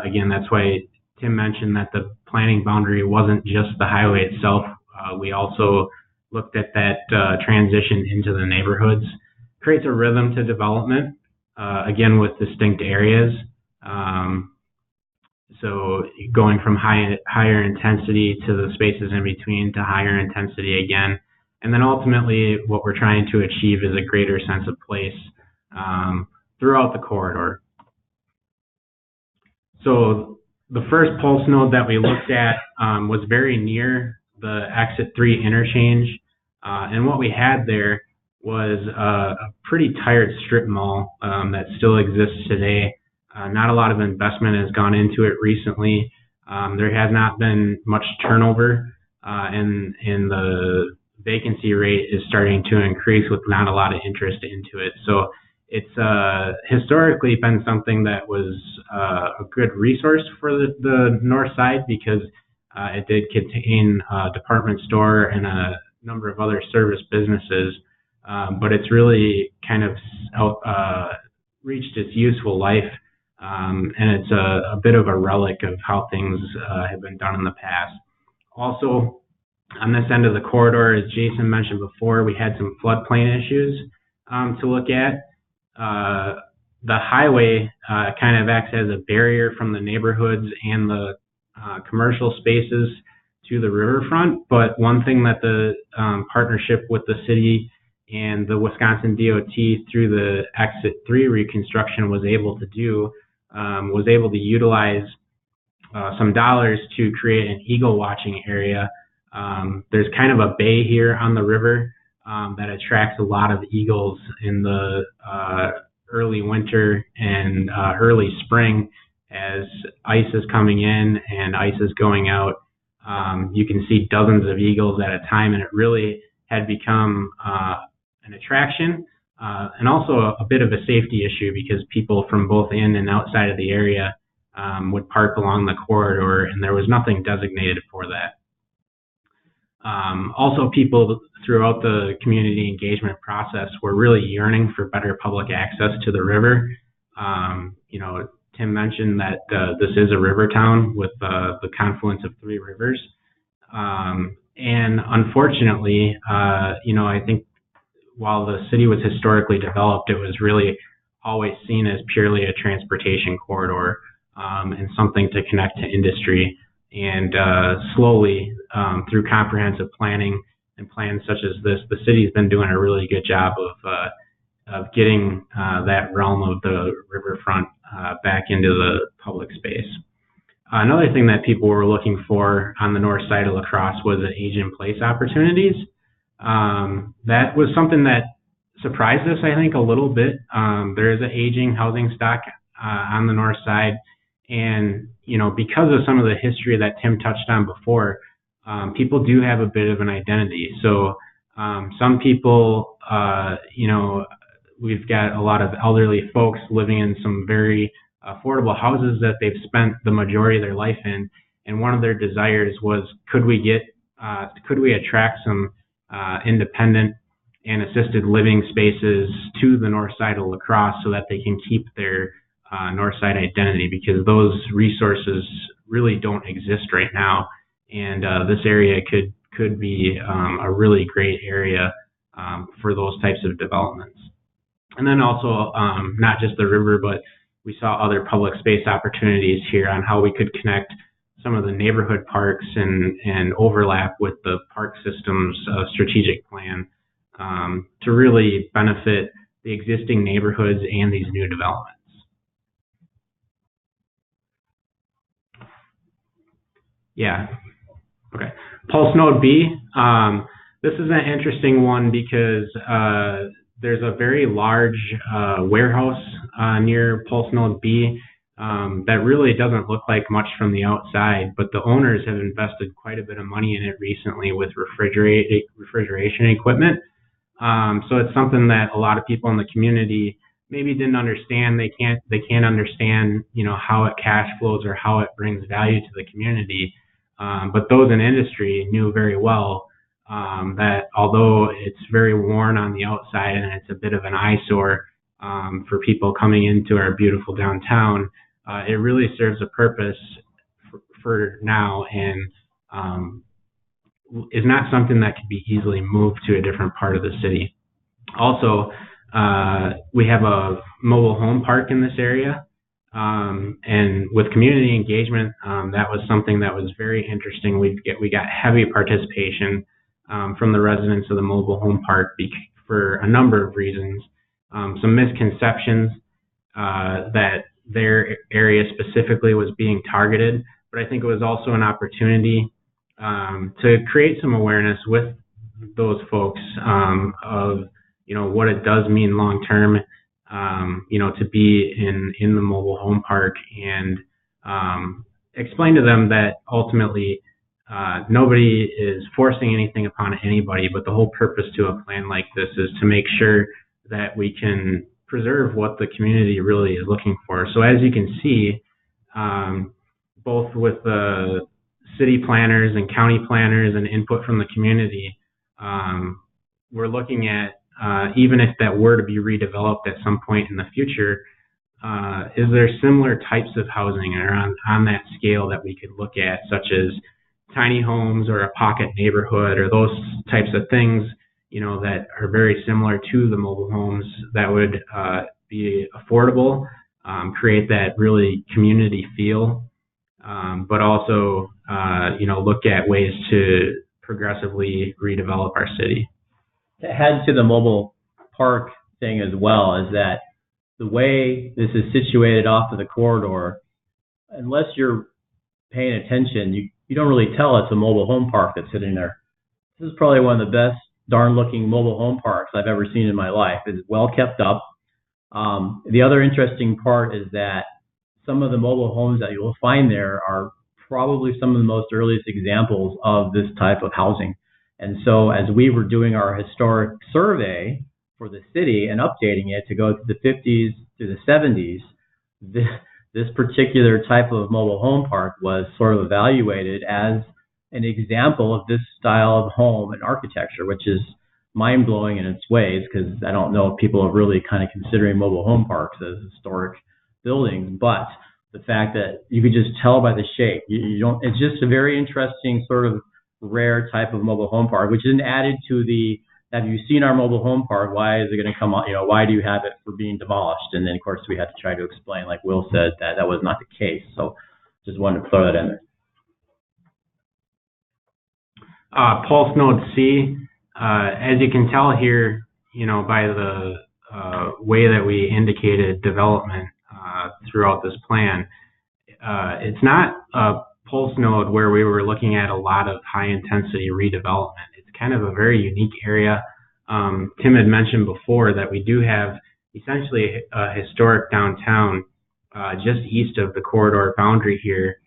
Again, that's why Tim mentioned that the planning boundary wasn't just the highway itself. We also looked at that transition into the neighborhoods. Creates a rhythm to development, again, with distinct areas. So going from higher intensity to the spaces in between to higher intensity again. And then ultimately what we're trying to achieve is a greater sense of place throughout the corridor. So the first pulse node that we looked at was very near the exit 3 interchange. And what we had there was a pretty tired strip mall that still exists today. Not a lot of investment has gone into it recently. There has not been much turnover, and the vacancy rate is starting to increase with not a lot of interest into it. So it's historically been something that was a good resource for the north side because it did contain a department store and a number of other service businesses, but it's really kind of reached its useful life. And it's a bit of a relic of how things have been done in the past. Also, on this end of the corridor, as Jason mentioned before, we had some floodplain issues to look at. The highway kind of acts as a barrier from the neighborhoods and the commercial spaces to the riverfront. But one thing that the partnership with the city and the Wisconsin DOT through the Exit 3 reconstruction was able to do was able to utilize some dollars to create an eagle watching area. There's kind of a bay here on the river that attracts a lot of eagles in the early winter and early spring as ice is coming in and ice is going out. You can see dozens of eagles at a time, and it really had become an attraction. And also a bit of a safety issue because people from both in and outside of the area would park along the corridor, and there was nothing designated for that. Also, people throughout the community engagement process were really yearning for better public access to the river. Tim mentioned that this is a river town with the confluence of 3 rivers. And unfortunately, I think while the city was historically developed, it was really always seen as purely a transportation corridor and something to connect to industry. And slowly, through comprehensive planning and plans such as this, the city's been doing a really good job of getting that realm of the riverfront back into the public space. Another thing that people were looking for on the north side of La Crosse was age-in-place opportunities. That was something that surprised us, I think, a little bit. There is an aging housing stock on the north side. And, because of some of the history that Tim touched on before, people do have a bit of an identity. So some people, we've got a lot of elderly folks living in some very affordable houses that they've spent the majority of their life in. And one of their desires was, could we attract some independent and assisted living spaces to the north side of La Crosse so that they can keep their north side identity, because those resources really don't exist right now. And this area could be a really great area for those types of developments. And then also, not just the river, but we saw other public space opportunities here on how we could connect some of the neighborhood parks and overlap with the park system's strategic plan to really benefit the existing neighborhoods and these new developments. Yeah. Okay. Pulse Node B. This is an interesting one because there's a very large warehouse near Pulse Node B that really doesn't look like much from the outside, but the owners have invested quite a bit of money in it recently with refrigeration equipment. So it's something that a lot of people in the community maybe didn't understand. They can't understand, how it cash flows or how it brings value to the community. But those in industry knew very well that although it's very worn on the outside and it's a bit of an eyesore for people coming into our beautiful downtown, it really serves a purpose for now and is not something that could be easily moved to a different part of the city. Also, we have a mobile home park in this area. And with community engagement, that was something that was very interesting. We got heavy participation from the residents of the mobile home park for a number of reasons. Some misconceptions that their area specifically was being targeted, but I think it was also an opportunity to create some awareness with those folks of what it does mean long term. To be in the mobile home park and explain to them that ultimately nobody is forcing anything upon anybody, but the whole purpose to a plan like this is to make sure that we can preserve what the community really is looking for. So as you can see, both with the city planners and county planners and input from the community, we're looking at even if that were to be redeveloped at some point in the future, is there similar types of housing or on that scale that we could look at, such as tiny homes or a pocket neighborhood or those types of things, that are very similar to the mobile homes that would be affordable, create that really community feel, but also, look at ways to progressively redevelop our city. To add to the mobile park thing as well is that the way this is situated off of the corridor, unless you're paying attention, you don't really tell it's a mobile home park that's sitting there. This is probably one of the best darn looking mobile home parks I've ever seen in my life. It's well kept up. The other interesting part is that some of the mobile homes that you'll find there are probably some of the most earliest examples of this type of housing. And so as we were doing our historic survey for the city and updating it to go to the 50s to the 70s, this particular type of mobile home park was sort of evaluated as an example of this style of home and architecture, which is mind-blowing in its ways, because I don't know if people are really kind of considering mobile home parks as historic buildings, but the fact that you could just tell by the shape, it's just a very interesting sort of rare type of mobile home park, which isn't added to the, have you seen our mobile home park? Why is it going to come on? Why do you have it for being demolished? And then, of course, we had to try to explain, like Will said, that was not the case. So just wanted to throw that in there. Pulse Node C, as you can tell here, by the way that we indicated development throughout this plan, it's not a pulse node where we were looking at a lot of high intensity redevelopment. It's kind of a very unique area. Tim had mentioned before that we do have essentially a historic downtown just east of the corridor boundary here,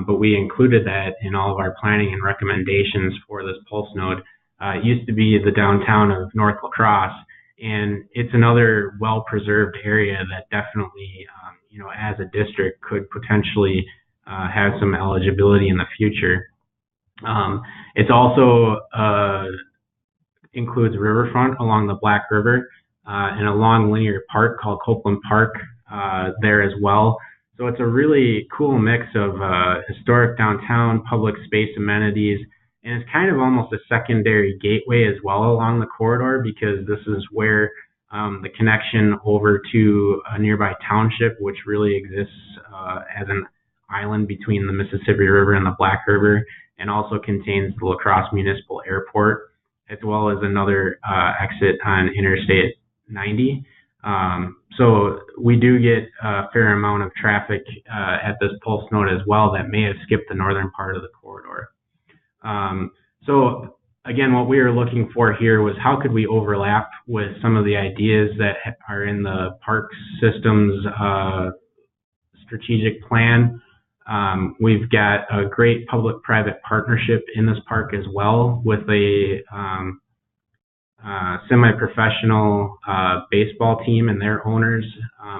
but we included that in all of our planning and recommendations for this pulse node. It used to be the downtown of North La Crosse, and it's another well-preserved area that definitely, as a district could potentially have some eligibility in the future. It's also includes riverfront along the Black River and a long linear park called Copeland Park there as well. So it's a really cool mix of historic downtown, public space amenities, and it's kind of almost a secondary gateway as well along the corridor, because this is where the connection over to a nearby township, which really exists as an island between the Mississippi River and the Black River, and also contains the La Crosse Municipal Airport as well as another exit on Interstate 90. So we do get a fair amount of traffic at this pulse node as well that may have skipped the northern part of the corridor. So again, what we were looking for here was how could we overlap with some of the ideas that are in the park systems strategic plan. We've got a great public-private partnership in this park as well with a semi-professional baseball team and their owners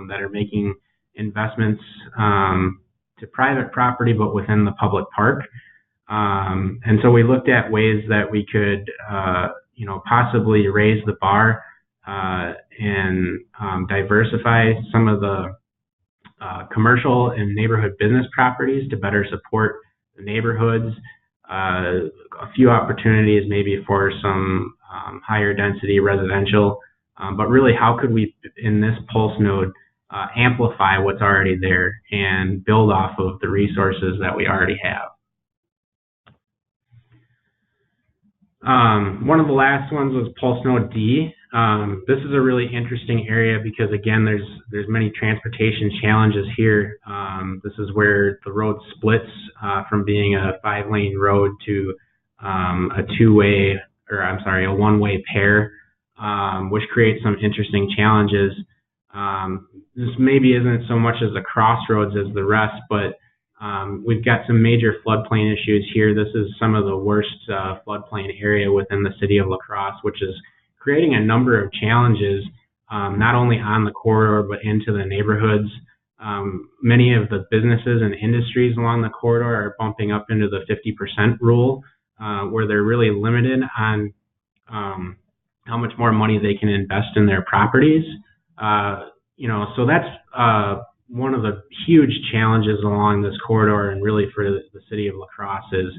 that are making investments to private property but within the public park. And so we looked at ways that we could possibly raise the bar and diversify some of the commercial and neighborhood business properties to better support the neighborhoods. A few opportunities maybe for some higher density residential, but really how could we, in this pulse node, amplify what's already there and build off of the resources that we already have. One of the last ones was pulse node D. This is a really interesting area because again, there's many transportation challenges here. This is where the road splits from being a 5-lane road to a one-way pair, which creates some interesting challenges. This maybe isn't so much as a crossroads as the rest, but we've got some major floodplain issues here. This is some of the worst floodplain area within the city of La Crosse, which is creating a number of challenges, not only on the corridor, but into the neighborhoods. Many of the businesses and industries along the corridor are bumping up into the 50% rule, where they're really limited on how much more money they can invest in their properties. So that's one of the huge challenges along this corridor and really for the city of La Crosse is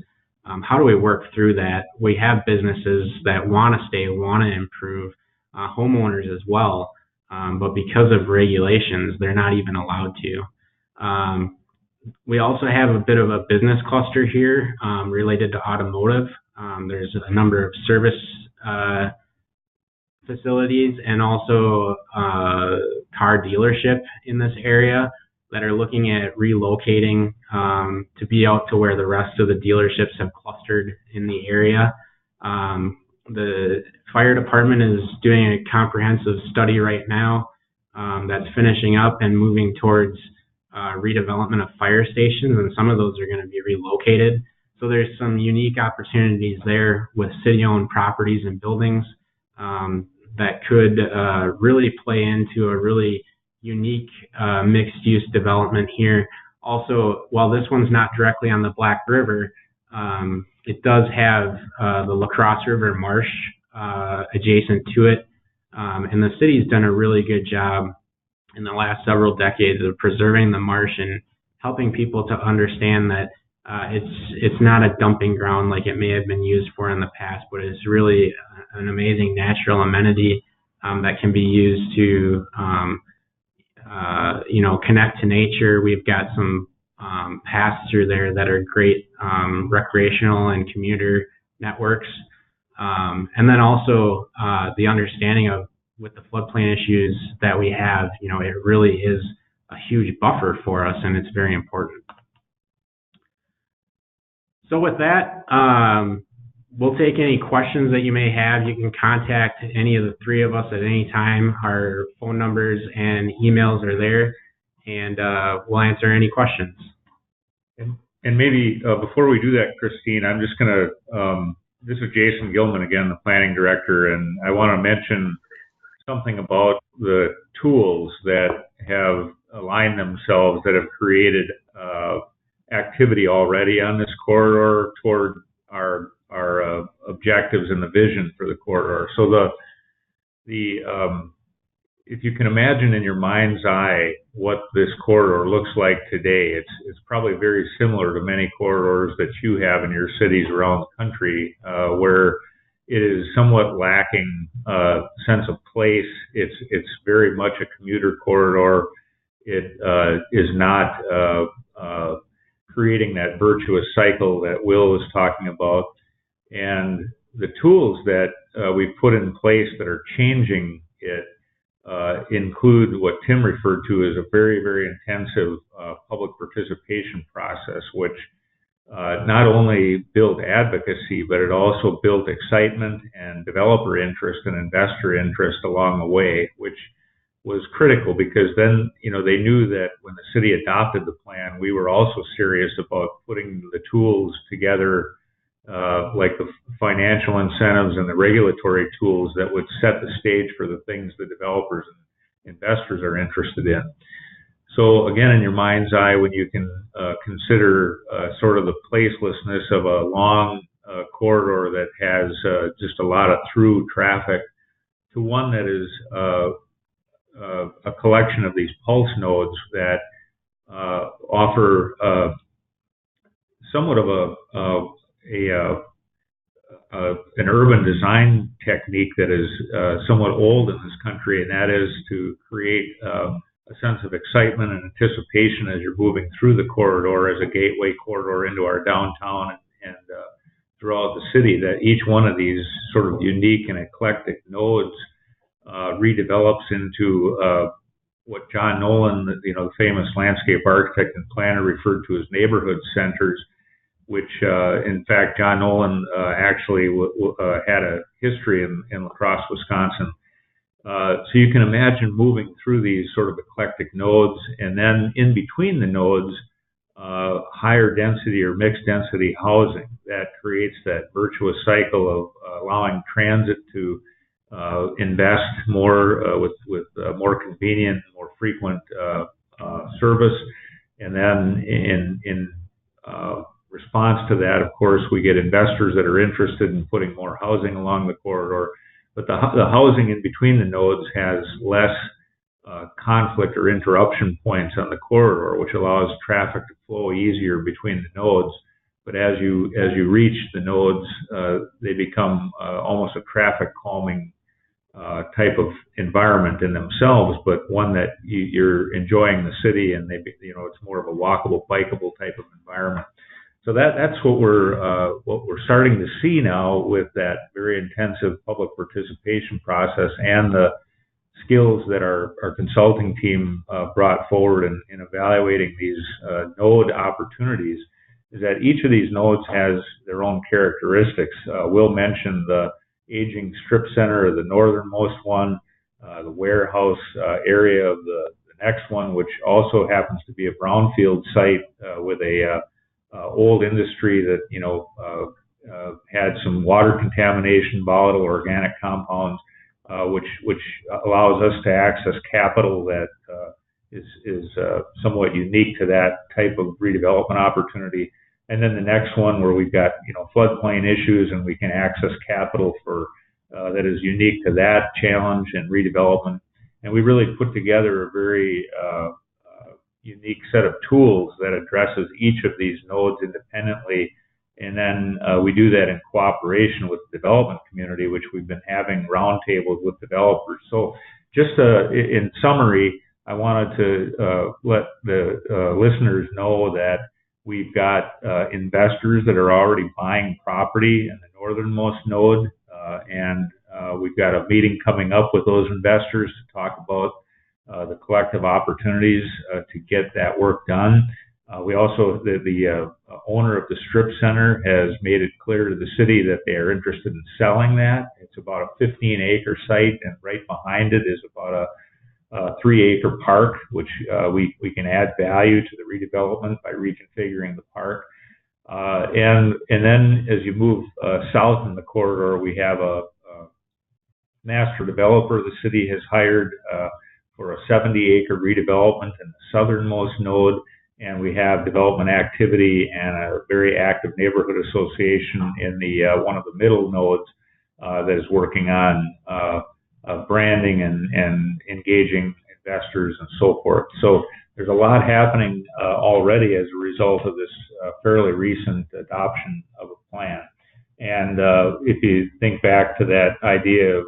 how do we work through that? We have businesses that want to stay, want to improve, homeowners as well, but because of regulations, they're not even allowed to. We also have a bit of a business cluster here related to automotive. There's a number of service facilities and also car dealership in this area that are looking at relocating to be out to where the rest of the dealerships have clustered in the area. The fire department is doing a comprehensive study right now that's finishing up and moving towards redevelopment of fire stations, and some of those are going to be relocated. So there's some unique opportunities there with city-owned properties and buildings that could really play into a really unique mixed-use development here. Also, while this one's not directly on the Black River, it does have the La Crosse River Marsh adjacent to it, and the city's done a really good job in the last several decades of preserving the marsh and helping people to understand that it's not a dumping ground like it may have been used for in the past, but it's really an amazing natural amenity that can be used to connect to nature. We've got some paths through there that are great recreational and commuter networks. And then also the understanding of with the floodplain issues that we have, it really is a huge buffer for us and it's very important. So with that, we'll take any questions that you may have. You can contact any of the three of us at any time. Our phone numbers and emails are there, and we'll answer any questions. And maybe before we do that, Christine, I'm just going to, this is Jason Gilman again, the planning director, and I want to mention something about the tools that have aligned themselves, that have created activity already on this corridor toward our objectives and the vision for the corridor. So if you can imagine in your mind's eye what this corridor looks like today, it's probably very similar to many corridors that you have in your cities around the country, where it is somewhat lacking a sense of place. It's very much a commuter corridor. It is not creating that virtuous cycle that Will was talking about. And the tools that we've put in place that are changing it include what Tim referred to as a very, very intensive public participation process, which not only built advocacy, but it also built excitement and developer interest and investor interest along the way, which was critical because then, they knew that when the city adopted the plan, we were also serious about putting the tools together, like the financial incentives and the regulatory tools that would set the stage for the things the developers and investors are interested in. So again, in your mind's eye, when you can consider sort of the placelessness of a long corridor that has just a lot of through traffic to one that is a collection of these pulse nodes that offer somewhat of an urban design technique that is somewhat old in this country, and that is to create a sense of excitement and anticipation as you're moving through the corridor as a gateway corridor into our downtown and throughout the city, that each one of these sort of unique and eclectic nodes redevelops into what John Nolan, the famous landscape architect and planner, referred to as neighborhood centers, which in fact John Nolan actually had a history in La Crosse, Wisconsin. So you can imagine moving through these sort of eclectic nodes, and then in between the nodes, higher density or mixed density housing that creates that virtuous cycle of allowing transit to invest more with more convenient, more frequent service, and then in response to that, of course, we get investors that are interested in putting more housing along the corridor. But the housing in between the nodes has less conflict or interruption points on the corridor, which allows traffic to flow easier between the nodes. But as you reach the nodes, they become almost a traffic calming type of environment in themselves, but one that you're enjoying the city, and it's more of a walkable, bikeable type of environment. So that's what we're starting to see now with that very intensive public participation process and the skills that our consulting team brought forward in evaluating these node opportunities, is that each of these nodes has their own characteristics. Will mentioned the aging strip center of the northernmost one, the warehouse area of the next one, which also happens to be a brownfield site with a old industry that had some water contamination, volatile organic compounds, which allows us to access capital that is somewhat unique to that type of redevelopment opportunity. And then the next one where we've got floodplain issues, and we can access capital for that is unique to that challenge and redevelopment. And we really put together a very unique set of tools that addresses each of these nodes independently. And then we do that in cooperation with the development community, which we've been having roundtables with developers. So just in summary, I wanted to let the listeners know that we've got investors that are already buying property in the northernmost node, and we've got a meeting coming up with those investors to talk about the collective opportunities to get that work done. We also, the owner of the strip center has made it clear to the city that they are interested in selling that. It's about a 15-acre site, and right behind it is about a 3-acre park, which we can add value to the redevelopment by reconfiguring the park. And then as you move south in the corridor, we have a master developer the city has hired for a 70-acre redevelopment in the southernmost node, and we have development activity and a very active neighborhood association in the one of the middle nodes that is working on branding and engaging investors and so forth. So there's a lot happening already as a result of this fairly recent adoption of a plan. And if you think back to that idea of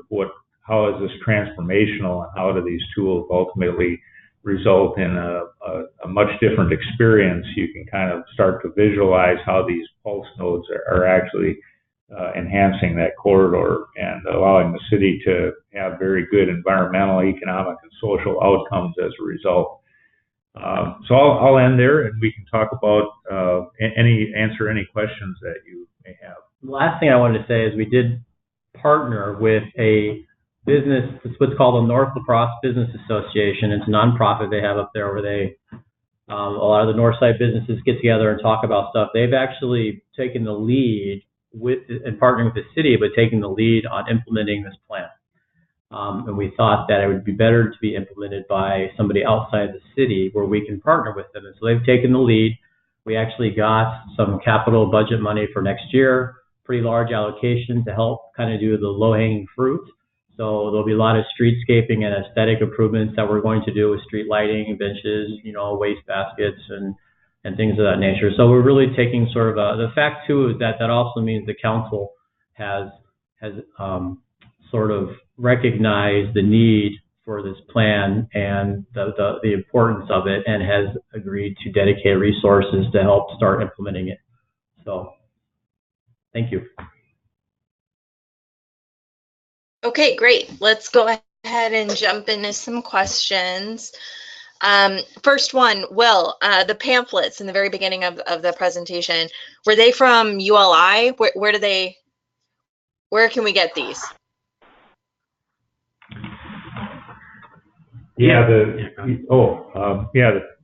how is this transformational, and how do these tools ultimately result in a much different experience, you can kind of start to visualize how these pulse nodes are actually enhancing that corridor and allowing the city to have very good environmental, economic, and social outcomes as a result. So I'll end there, and we can talk about answer any questions that you may have. The last thing I wanted to say is we did partner with a business. It's what's called the North La Crosse Business Association. It's a nonprofit they have up there where they a lot of the north side businesses get together and talk about stuff. They've actually taken the lead and partnering with the city, but taking the lead on implementing this plan. And we thought that it would be better to be implemented by somebody outside the city where we can partner with them. And so they've taken the lead. We actually got some capital budget money for next year, pretty large allocation to help kind of do the low-hanging fruit. So there'll be a lot of streetscaping and aesthetic improvements that we're going to do with street lighting, benches, waste baskets, and things of that nature. So we're really taking sort of the fact too is that also means the council has sort of recognized the need for this plan and the importance of it, and has agreed to dedicate resources to help start implementing it. So thank you. Okay, great. Let's go ahead and jump into some questions. First one, Will, the pamphlets in the very beginning of the presentation, were they from ULI? Where can we get these? The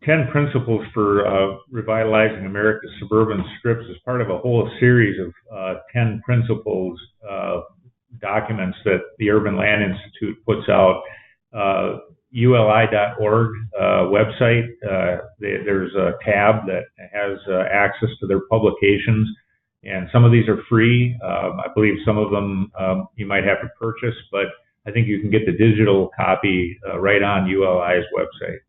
10 Principles for Revitalizing America's Suburban Strips is part of a whole series of 10 principles documents that the Urban Land Institute puts out. ULI.org website, there's a tab that has access to their publications, and some of these are free. I believe some of them you might have to purchase, but I think you can get the digital copy right on ULI's website.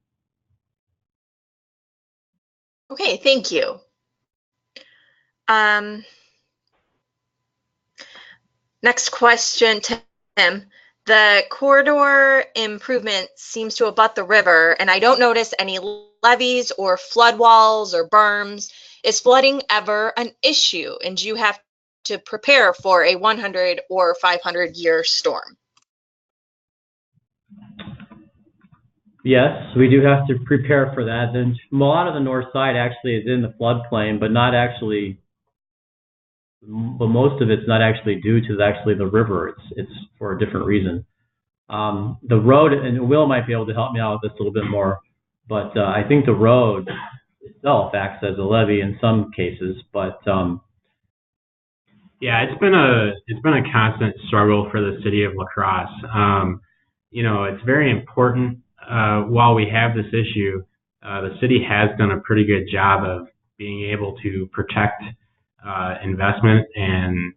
Okay, thank you. Next question, Tim. The corridor improvement seems to abut the river, and I don't notice any levees or flood walls or berms. Is flooding ever an issue, and do you have to prepare for a 100 or 500-year storm? Yes, we do have to prepare for that. And a lot of the north side actually is in the floodplain, but most of it's not actually due to the river. It's for a different reason. The road, and Will might be able to help me out with this a little bit more, but I think the road itself acts as a levee in some cases. But yeah, it's been a constant struggle for the city of La Crosse. It's very important. While we have this issue, the city has done a pretty good job of being able to protect investment and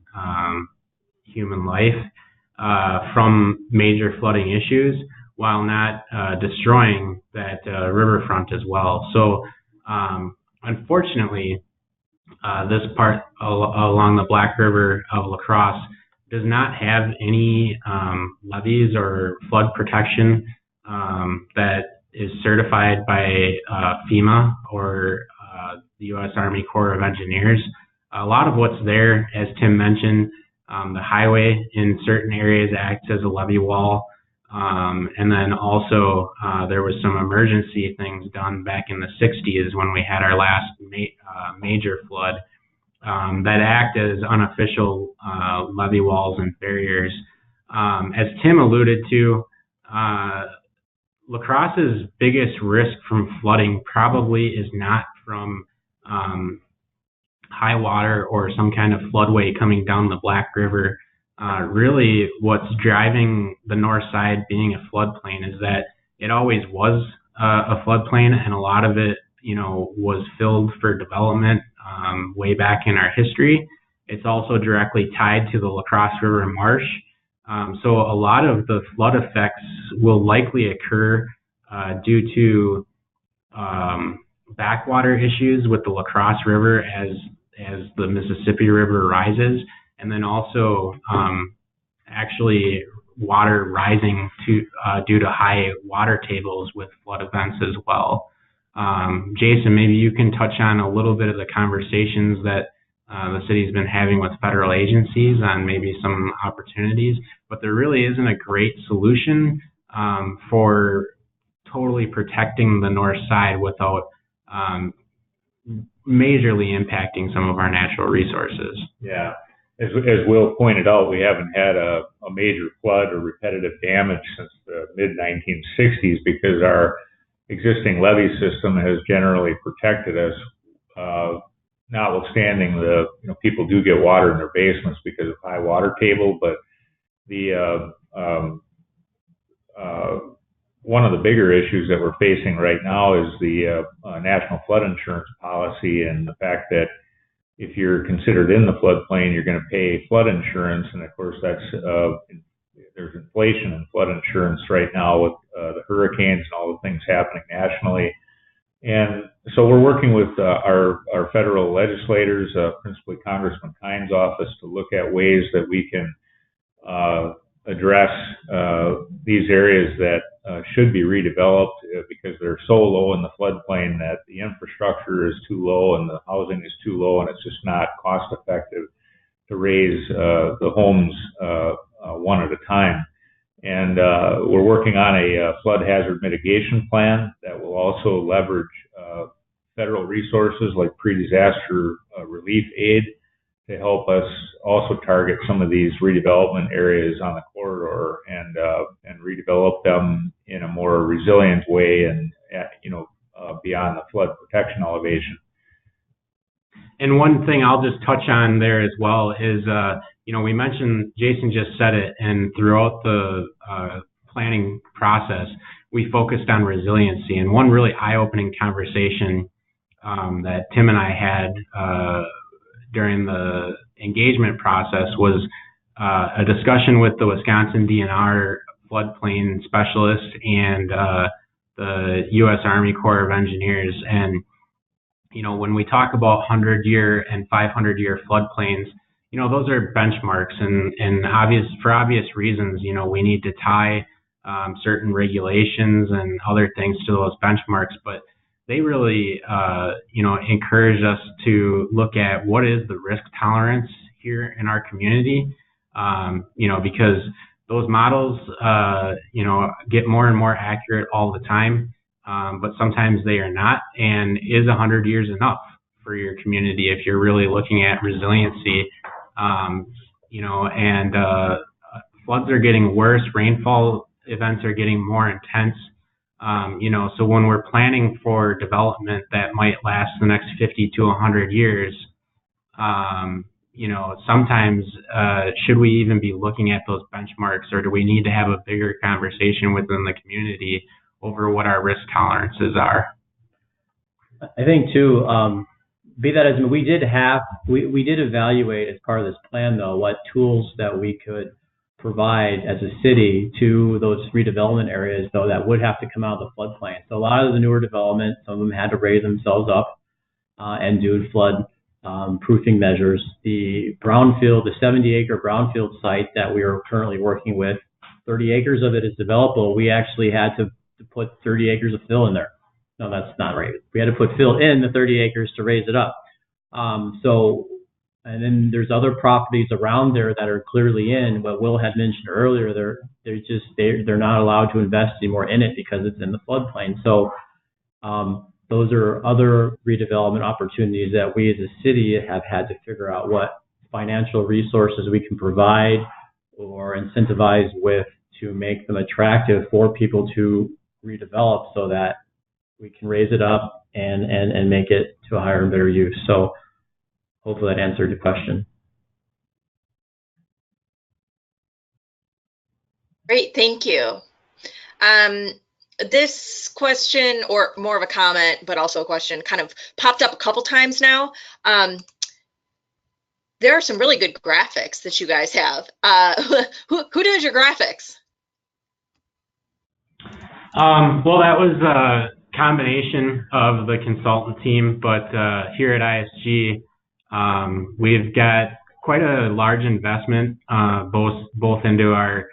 human life from major flooding issues, while not destroying that riverfront as well. So unfortunately, this part along the Black River of La Crosse does not have any levees or flood protection that is certified by FEMA or the U.S. Army Corps of Engineers. A lot of what's there, as Tim mentioned, the highway in certain areas acts as a levee wall. And then also there was some emergency things done back in the 60s when we had our last major flood that act as unofficial levee walls and barriers. As Tim alluded to, La Crosse's biggest risk from flooding probably is not from high water or some kind of floodway coming down the Black River. Really, what's driving the north side being a floodplain is that it always was a floodplain, and a lot of it, was filled for development way back in our history. It's also directly tied to the La Crosse River Marsh. So a lot of the flood effects will likely occur due to backwater issues with the La Crosse River as the Mississippi River rises, and then also actually water rising due to high water tables with flood events as well. Jason, maybe you can touch on a little bit of the conversations that the city's been having with federal agencies on maybe some opportunities, but there really isn't a great solution for totally protecting the north side without majorly impacting some of our natural resources. Yeah. As Will pointed out, we haven't had a major flood or repetitive damage since the mid-1960s because our existing levee system has generally protected us, notwithstanding people do get water in their basements because of high water table, but the one of the bigger issues that we're facing right now is the national flood insurance policy, and the fact that if you're considered in the floodplain, you're going to pay flood insurance, and of course that's there's inflation in flood insurance right now with the hurricanes and all the things happening nationally. And so we're working with our federal legislators, principally Congressman Kine's office, to look at ways that we can address these areas that should be redeveloped because they're so low in the floodplain that the infrastructure is too low and the housing is too low, and it's just not cost effective to raise the homes one at a time. And we're working on a flood hazard mitigation plan that will also leverage federal resources like pre-disaster relief aid to help us also target some of these redevelopment areas on the corridor and redevelop them in a more resilient way and beyond the flood protection elevation. And one thing I'll just touch on there as well is, we mentioned, Jason just said it, and throughout the planning process, we focused on resiliency. And one really eye-opening conversation that Tim and I had during the engagement process was a discussion with the Wisconsin DNR floodplain specialist and the U.S. Army Corps of Engineers. And when we talk about 100-year and 500-year floodplains, those are benchmarks, and for obvious reasons, we need to tie certain regulations and other things to those benchmarks. But they really, encourage us to look at what is the risk tolerance here in our community, because those models, get more and more accurate all the time. But sometimes they are not. And is 100 years enough for your community if you're really looking at resiliency? Floods are getting worse. Rainfall events are getting more intense. So when we're planning for development that might last the next 50 to 100 years, sometimes should we even be looking at those benchmarks, or do we need to have a bigger conversation within the community over what our risk tolerances are? I think too, be that as we did evaluate as part of this plan though what tools that we could provide as a city to those redevelopment areas though that would have to come out of the floodplain. So a lot of the newer development, some of them had to raise themselves up and do flood proofing measures. The 70-acre brownfield site that we are currently working with, 30 acres of it is developable. We actually had to put 30 acres of fill in there. No, that's not right. We had to put fill in the 30 acres to raise it up. And then there's other properties around there that are clearly in what Will had mentioned earlier. They're not allowed to invest anymore in it because it's in the floodplain. So those are other redevelopment opportunities that we as a city have had to figure out what financial resources we can provide or incentivize with to make them attractive for people to redevelop so that we can raise it up and make it to a higher and better use. So hopefully that answered your question. Great, thank you. This question, or more of a comment, but also a question, kind of popped up a couple times now. There are some really good graphics that you guys have. Who does your graphics? Well, that was a combination of the consultant team, but here at ISG, we've got quite a large investment, both into our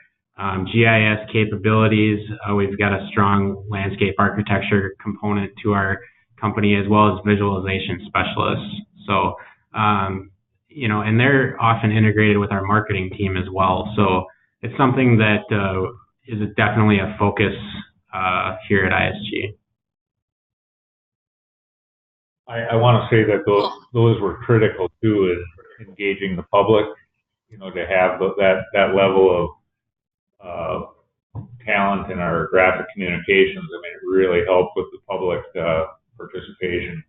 GIS capabilities. We've got a strong landscape architecture component to our company, as well as visualization specialists. So, and they're often integrated with our marketing team as well. So it's something that is definitely a focus here at ISG. I want to say that those were critical too in engaging the public. To have that level of talent in our graphic communications. I mean, it really helped with the public participation.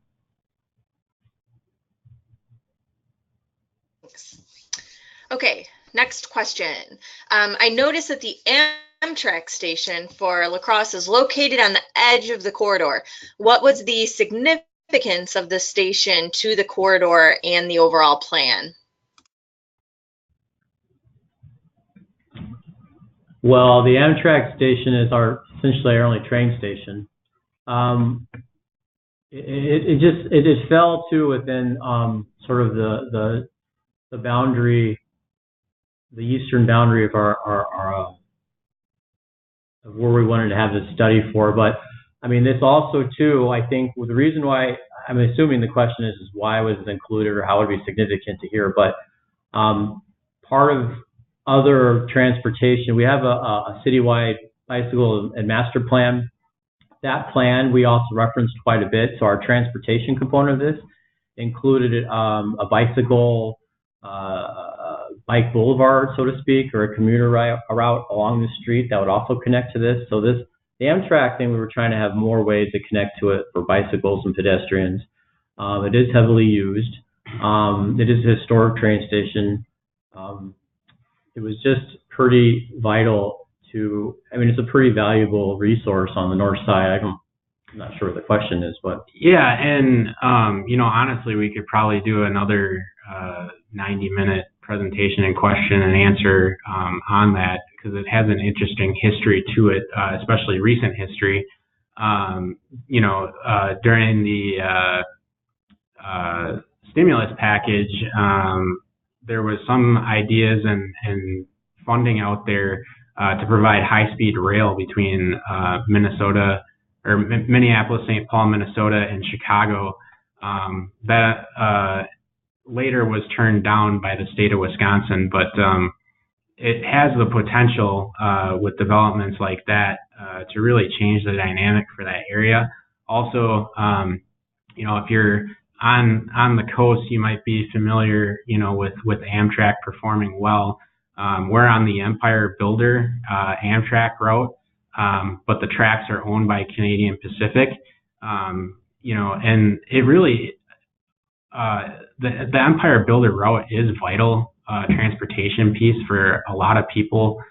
Okay, next question. I noticed that the Amtrak station for La Crosse is located on the edge of the corridor. What was the significance of the station to the corridor and the overall plan? Well, the Amtrak station is essentially our only train station. It just fell to within sort of the boundary, the eastern boundary of our of where we wanted to have this study for. But I mean, this also too, I think the reason why, I'm assuming the question is why was it included or how would it be significant to hear. But part of other transportation, we have a citywide bicycle and master plan. That plan we also referenced quite a bit. So our transportation component of this included a bicycle, bike boulevard, so to speak, or a commuter route along the street that would also connect to this. So the Amtrak thing, we were trying to have more ways to connect to it for bicycles and pedestrians. It is heavily used. It is a historic train station. It was just pretty vital it's a pretty valuable resource on the north side. I'm not sure what the question is, but. Yeah, and, honestly, we could probably do another 90-minute presentation and question and answer on that, because it has an interesting history to it, especially recent history. During the stimulus package, there was some ideas and funding out there to provide high-speed rail between Minneapolis, St. Paul, Minnesota, and Chicago. That later was turned down by the state of Wisconsin, but it has the potential with developments like that to really change the dynamic for that area. Also, if you're on the coast, you might be familiar, with Amtrak performing well. We're on the Empire Builder Amtrak route, but the tracks are owned by Canadian Pacific. And it really, the Empire Builder route is vital transportation piece for a lot of people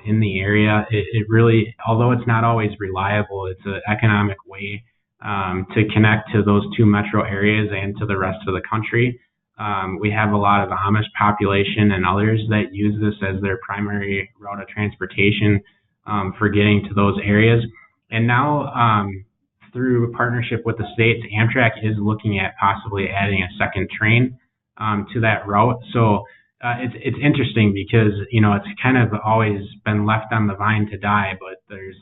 in the area. It really, although it's not always reliable, it's an economic way to connect to those two metro areas and to the rest of the country. We have a lot of Amish population and others that use this as their primary route of transportation for getting to those areas. And now, through a partnership with the states, Amtrak is looking at possibly adding a second train to that route. So it's interesting because, it's kind of always been left on the vine to die, but there's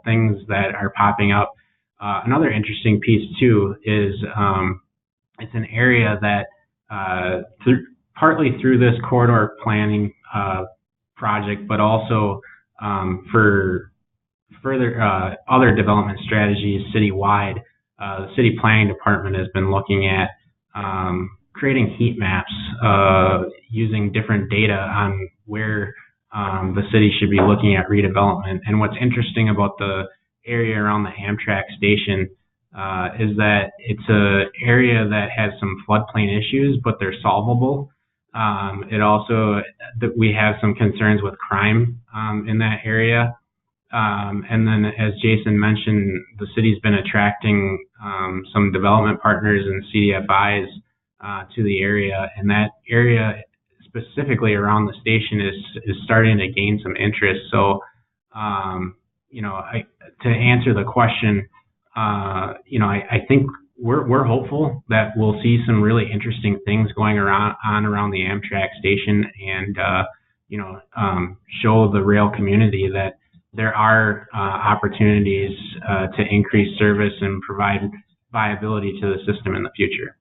things that are popping up. Another interesting piece, too, is it's an area that partly through this corridor planning project, but also for further other development strategies citywide, the city planning department has been looking at creating heat maps using different data on where the city should be looking at redevelopment. And what's interesting about the area around the Amtrak station is that it's an area that has some floodplain issues, but they're solvable. It also, that we have some concerns with crime in that area. And then, as Jason mentioned, the city's been attracting some development partners and CDFIs to the area, and that area specifically around the station is starting to gain some interest. So, to answer the question, I think we're hopeful that we'll see some really interesting things going around the Amtrak station, and show the rail community that there are opportunities to increase service and provide viability to the system in the future.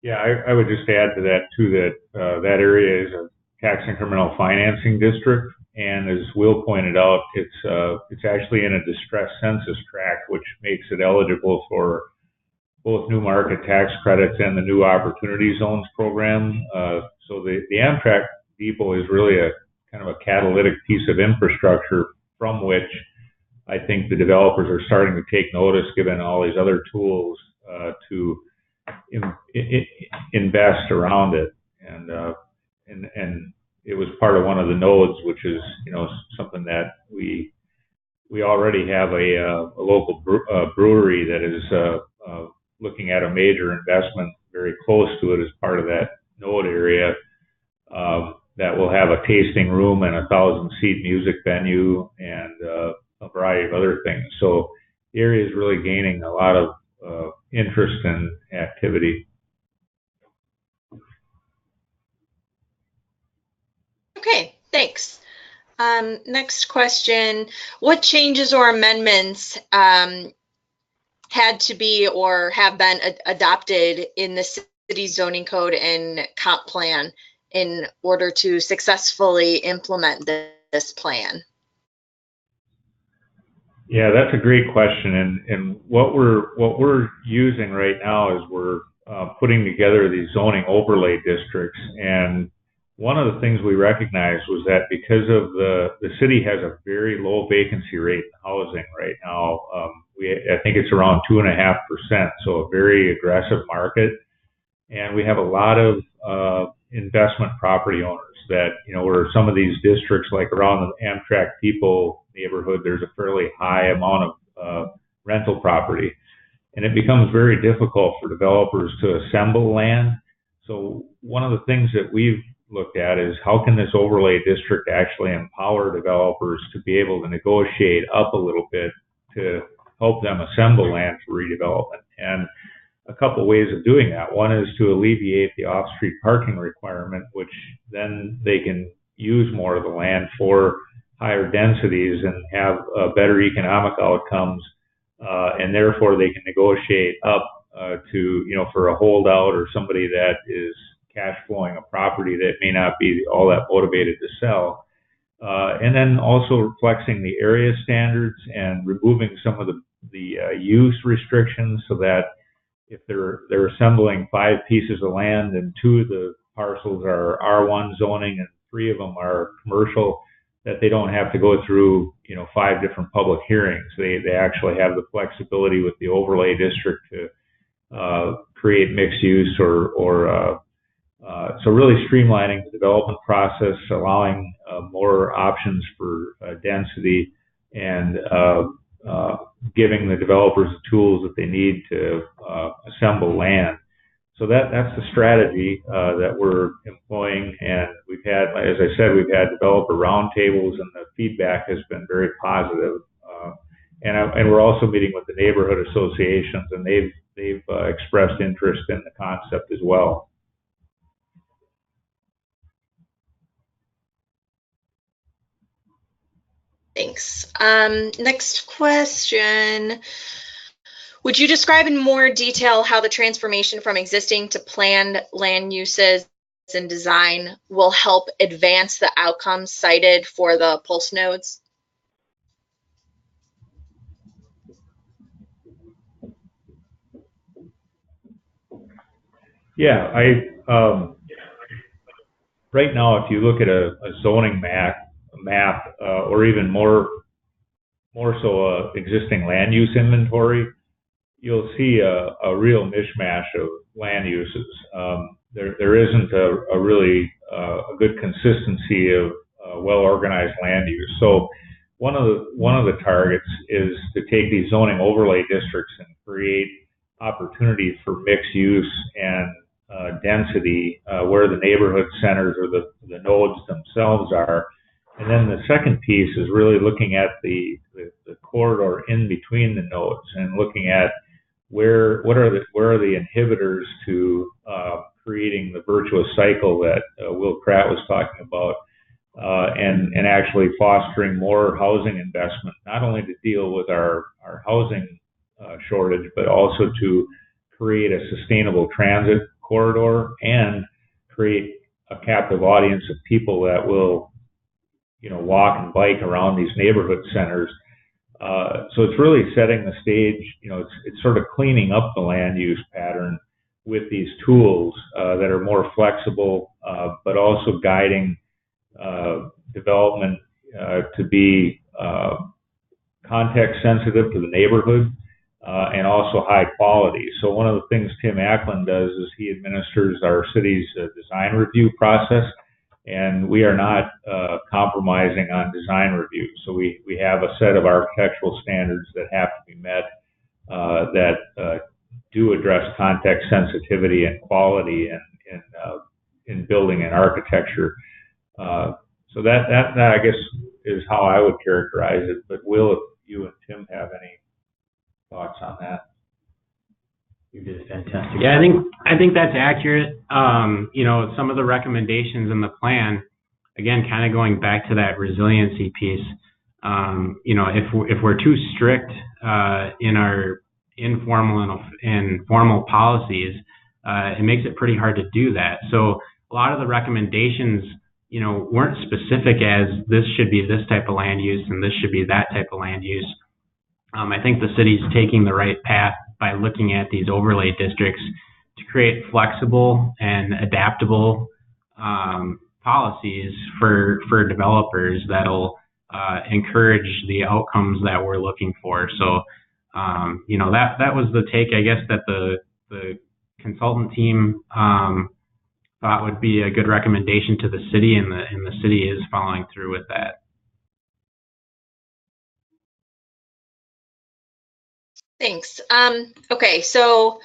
Yeah, I would just add to that too that that area is a tax incremental financing district, and as Will pointed out, it's actually in a distressed census tract, which makes it eligible for both new market tax credits and the new opportunity zones program. So the Amtrak depot is really a kind of a catalytic piece of infrastructure from which I think the developers are starting to take notice, given all these other tools to invest around it, and it was part of one of the nodes, which is something that we already have a local brewery that is looking at a major investment very close to it as part of that node area that will have a tasting room and a 1,000-seat music venue and a variety of other things. So the area is really gaining a lot of interest and activity. Okay, thanks. Next question. What changes or amendments had to be or have been adopted in the city zoning code and comp plan in order to successfully implement this plan? Yeah, that's a great question, and what we're using right now is we're putting together these zoning overlay districts, and one of the things we recognized was that because of the city has a very low vacancy rate in housing right now, I think it's around 2.5%, so a very aggressive market, and we have a lot of investment property owners that, where some of these districts, like around the Amtrak Depot neighborhood, there's a fairly high amount of rental property. And it becomes very difficult for developers to assemble land. So one of the things that we've looked at is how can this overlay district actually empower developers to be able to negotiate up a little bit to help them assemble land for redevelopment. And a couple ways of doing that. One is to alleviate the off-street parking requirement, which then they can use more of the land for higher densities and have better economic outcomes, and therefore they can negotiate up to, for a holdout or somebody that is cash flowing a property that may not be all that motivated to sell. And then also flexing the area standards and removing some of the use restrictions so that if they're assembling 5 pieces of land and 2 of the parcels are R1 zoning and 3 of them are commercial, that they don't have to go through 5 different public hearings. They actually have the flexibility with the overlay district to create mixed use or so really streamlining the development process, allowing more options for density, and giving the developers the tools that they need to assemble land. So that's the strategy that we're employing, and we've had, as I said, we've had developer roundtables, and the feedback has been very positive. And we're also meeting with the neighborhood associations, and they've expressed interest in the concept as well. Thanks. Next question. Would you describe in more detail how the transformation from existing to planned land uses and design will help advance the outcomes cited for the pulse nodes? Yeah, right now, if you look at a zoning map, or even more so existing land use inventory, you'll see a real mishmash of land uses. There isn't a really a good consistency of well-organized land use. So one of the targets is to take these zoning overlay districts and create opportunities for mixed use and density where the neighborhood centers or the nodes themselves are. And then the second piece is really looking at the corridor in between the nodes and looking at where are the inhibitors to creating the virtuous cycle that Will Pratt was talking about, and actually fostering more housing investment, not only to deal with our housing shortage, but also to create a sustainable transit corridor and create a captive audience of people that will, walk and bike around these neighborhood centers. So it's really setting the stage. It's sort of cleaning up the land use pattern with these tools that are more flexible, but also guiding development to be context sensitive to the neighborhood and also high quality. So one of the things Tim Acklin does is he administers our city's design review process, and we are not compromising on design review. So we have a set of architectural standards that have to be met that do address context sensitivity and quality in building and architecture. So that I guess is how I would characterize it. But Will, if you and Tim have any thoughts on that? You did fantastic. Yeah, I think that's accurate. Some of the recommendations in the plan, again, kind of going back to that resiliency piece. If we're too strict in our informal and formal policies, it makes it pretty hard to do that. So a lot of the recommendations, weren't specific as this should be this type of land use and this should be that type of land use. I think the city's taking the right path by looking at these overlay districts to create flexible and adaptable policies for developers that'll encourage the outcomes that we're looking for. So, that was the take, I guess, that the consultant team thought would be a good recommendation to the city, and the city is following through with that. Thanks. Okay, so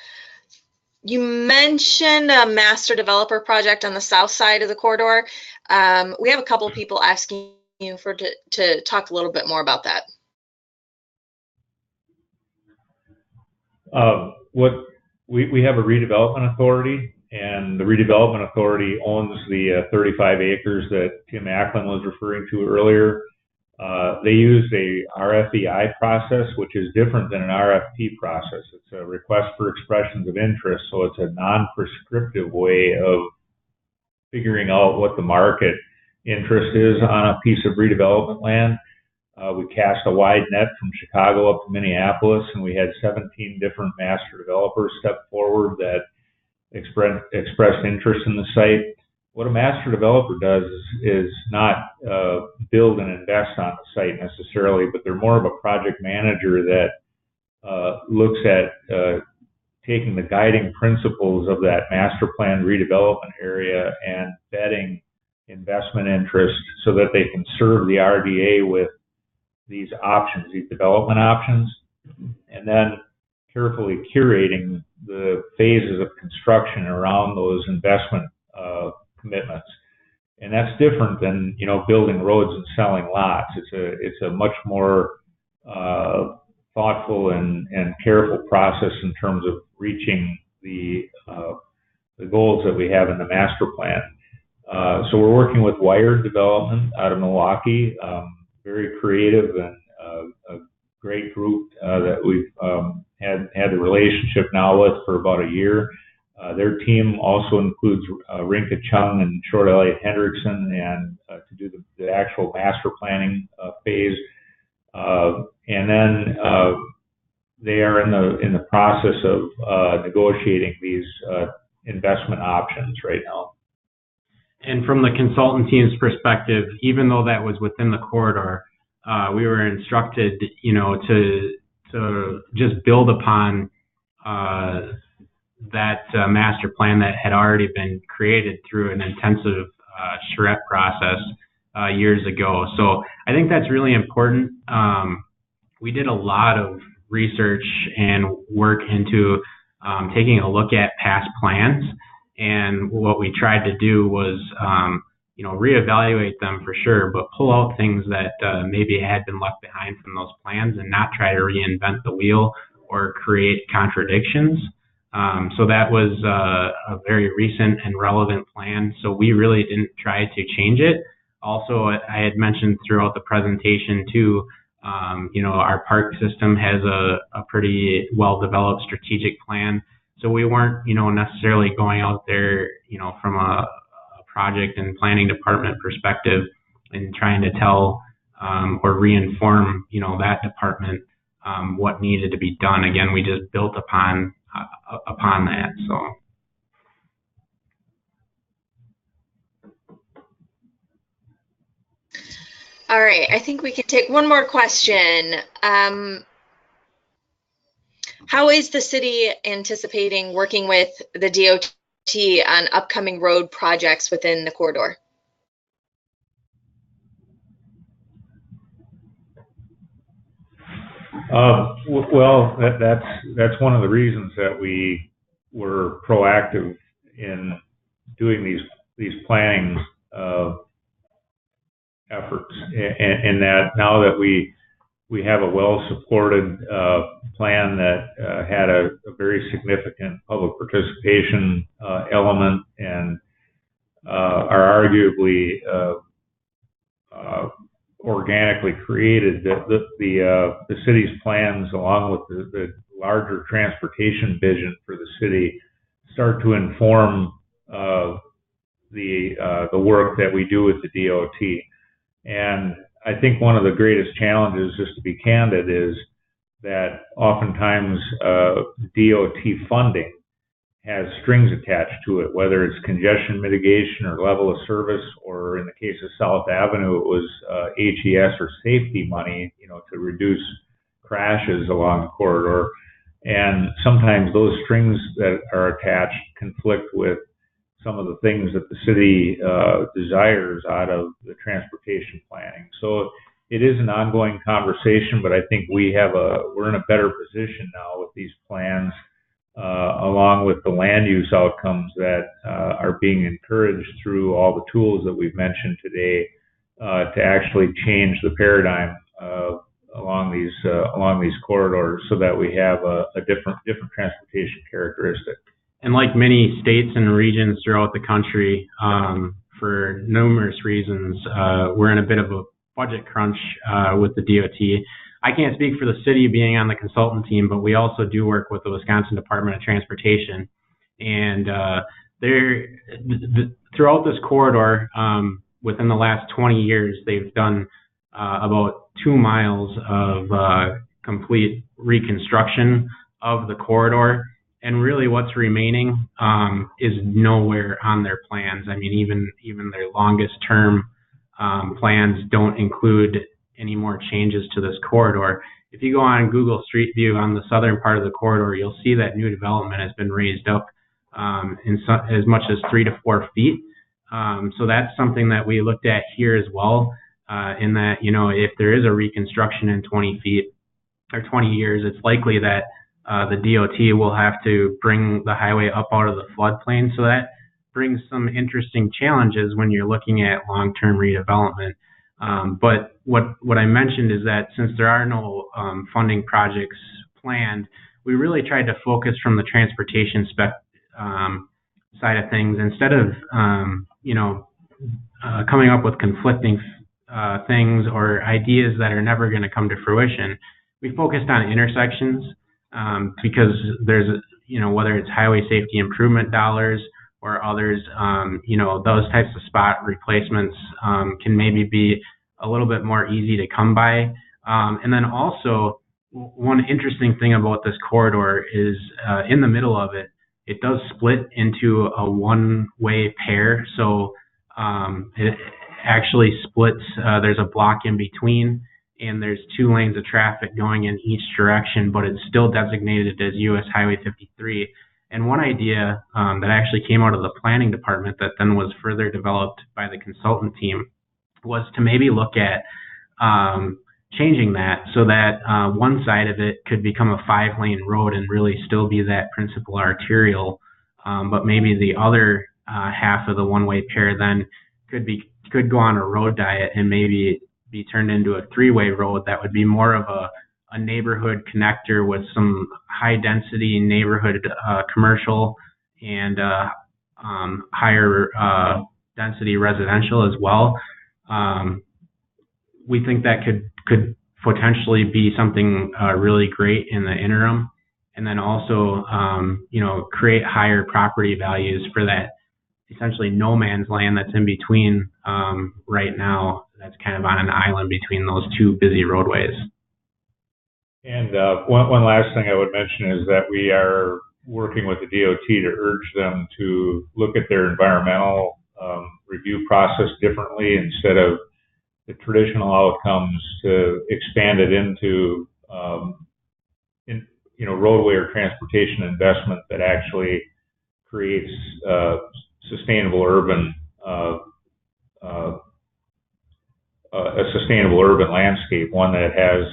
you mentioned a master developer project on the south side of the corridor. We have a couple of people asking you to talk a little bit more about that. We have a redevelopment authority, and the redevelopment authority owns the 35 acres that Tim Acklin was referring to earlier. They use a RFEI process, which is different than an RFP process. It's a request for expressions of interest, so it's a non-prescriptive way of figuring out what the market interest is on a piece of redevelopment land. We cast a wide net from Chicago up to Minneapolis, and we had 17 different master developers step forward that expressed interest in the site. What a master developer does is not build and invest on the site necessarily, but they're more of a project manager that looks at taking the guiding principles of that master plan redevelopment area and vetting investment interest so that they can serve the RDA with these options, these development options, and then carefully curating the phases of construction around those investment commitments. And that's different than, building roads and selling lots. It's a much more thoughtful and careful process in terms of reaching the goals that we have in the master plan. So we're working with Wired Development out of Milwaukee, very creative and a great group that we've had the relationship now with for about a year. Their team also includes Rinka Chung and Short Elliott Hendrickson, and to do the actual master planning phase. And then they are in the process of negotiating these investment options right now. And from the consultant team's perspective, even though that was within the corridor, we were instructed, to just build upon that master plan that had already been created through an intensive charrette process years ago. So I think that's really important. We did a lot of research and work into taking a look at past plans, and what we tried to do was reevaluate them for sure, but pull out things that maybe had been left behind from those plans and not try to reinvent the wheel or create contradictions. So that was a very recent and relevant plan. So we really didn't try to change it. Also, I had mentioned throughout the presentation too, our park system has a pretty well-developed strategic plan So we weren't, necessarily going out there, from a project and planning department perspective and trying to tell or reinform, that department what needed to be done. Again, we just built upon that. So. All right, I think we can take one more question. How is the city anticipating working with the DOT on upcoming road projects within the corridor? Well, that's one of the reasons that we were proactive in doing these planning efforts, and that now that we have a well-supported plan that had a very significant public participation element, and are arguably organically created, the city's plans, along with the larger transportation vision for the city, start to inform the work that we do with the DOT. And I think one of the greatest challenges, just to be candid, is that oftentimes DOT funding has strings attached to it, whether it's congestion mitigation or level of service, or in the case of South Avenue, it was HES or safety money, to reduce crashes along the corridor. And sometimes those strings that are attached conflict with some of the things that the city desires out of the transportation planning. So it is an ongoing conversation, but I think we're in a better position now with these plans, along with the land use outcomes that are being encouraged through all the tools that we've mentioned today, to actually change the paradigm along these corridors, so that we have a different transportation characteristic. And like many states and regions throughout the country, for numerous reasons, we're in a bit of a budget crunch with the DOT. I can't speak for the city being on the consultant team, but we also do work with the Wisconsin Department of Transportation. And throughout this corridor, within the last 20 years, they've done about 2 miles of complete reconstruction of the corridor. And really what's remaining is nowhere on their plans. I mean, even their longest term plans don't include any more changes to this corridor. If you go on Google Street View on the southern part of the corridor, you'll see that new development has been raised up as much as 3 to 4 feet. So that's something that we looked at here as well, in that, if there is a reconstruction in 20 feet or 20 years, it's likely that the DOT will have to bring the highway up out of the floodplain. So that brings some interesting challenges when you're looking at long-term redevelopment. But what I mentioned is that since there are no funding projects planned, we really tried to focus from the transportation side of things, instead of coming up with conflicting things or ideas that are never going to come to fruition. We focused on intersections, because there's, whether it's highway safety improvement dollars or others, those types of spot replacements can maybe be a little bit more easy to come by. And then also, one interesting thing about this corridor is in the middle of it, it does split into a one-way pair. So it actually splits, there's a block in between, and there's 2 lanes of traffic going in each direction, but it's still designated as US Highway 53. And one idea that actually came out of the planning department that then was further developed by the consultant team was to maybe look at changing that so that one side of it could become a 5-lane road and really still be that principal arterial, but maybe the other half of the one-way pair then could go on a road diet and maybe be turned into a 3-way road that would be more of a neighborhood connector with some high density neighborhood commercial and higher density residential as well. We think that could potentially be something really great in the interim. and then also, create higher property values for that essentially no man's land that's in between right now. That's kind of on an island between those two busy roadways. And one last thing I would mention is that we are working with the DOT to urge them to look at their environmental review process differently, instead of the traditional outcomes, to expand it into roadway or transportation investment that actually creates sustainable urban a sustainable urban landscape, one that has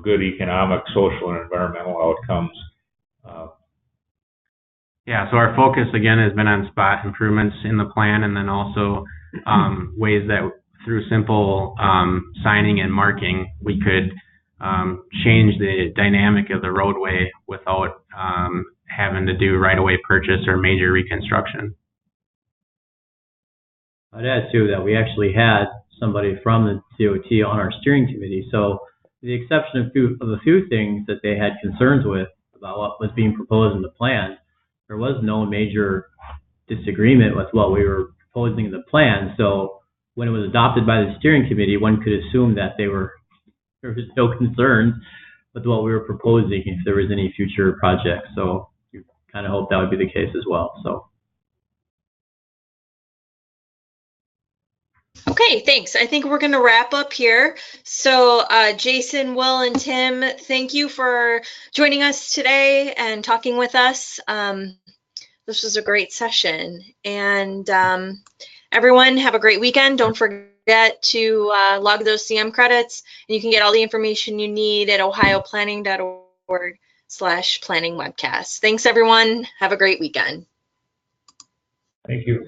good economic, social, and environmental outcomes. Yeah, so our focus again has been on spot improvements in the plan, and then also ways that through simple signing and marking we could change the dynamic of the roadway without having to do right-of-way purchase or major reconstruction. I'd add too that we actually had somebody from the DOT on our steering committee. So, with the exception of a few things that they had concerns with about what was being proposed in the plan, there was no major disagreement with what we were proposing in the plan. So, when it was adopted by the steering committee, one could assume that there was no concerns with what we were proposing if there was any future projects. So, we kind of hope that would be the case as well. So. Okay, thanks. I think we're going to wrap up here. So Jason, Will, and Tim, thank you for joining us today and talking with us. This was a great session. And everyone, have a great weekend. Don't forget to log those CM credits. And you can get all the information you need at ohioplanning.org/planning webcast. Thanks, everyone. Have a great weekend. Thank you.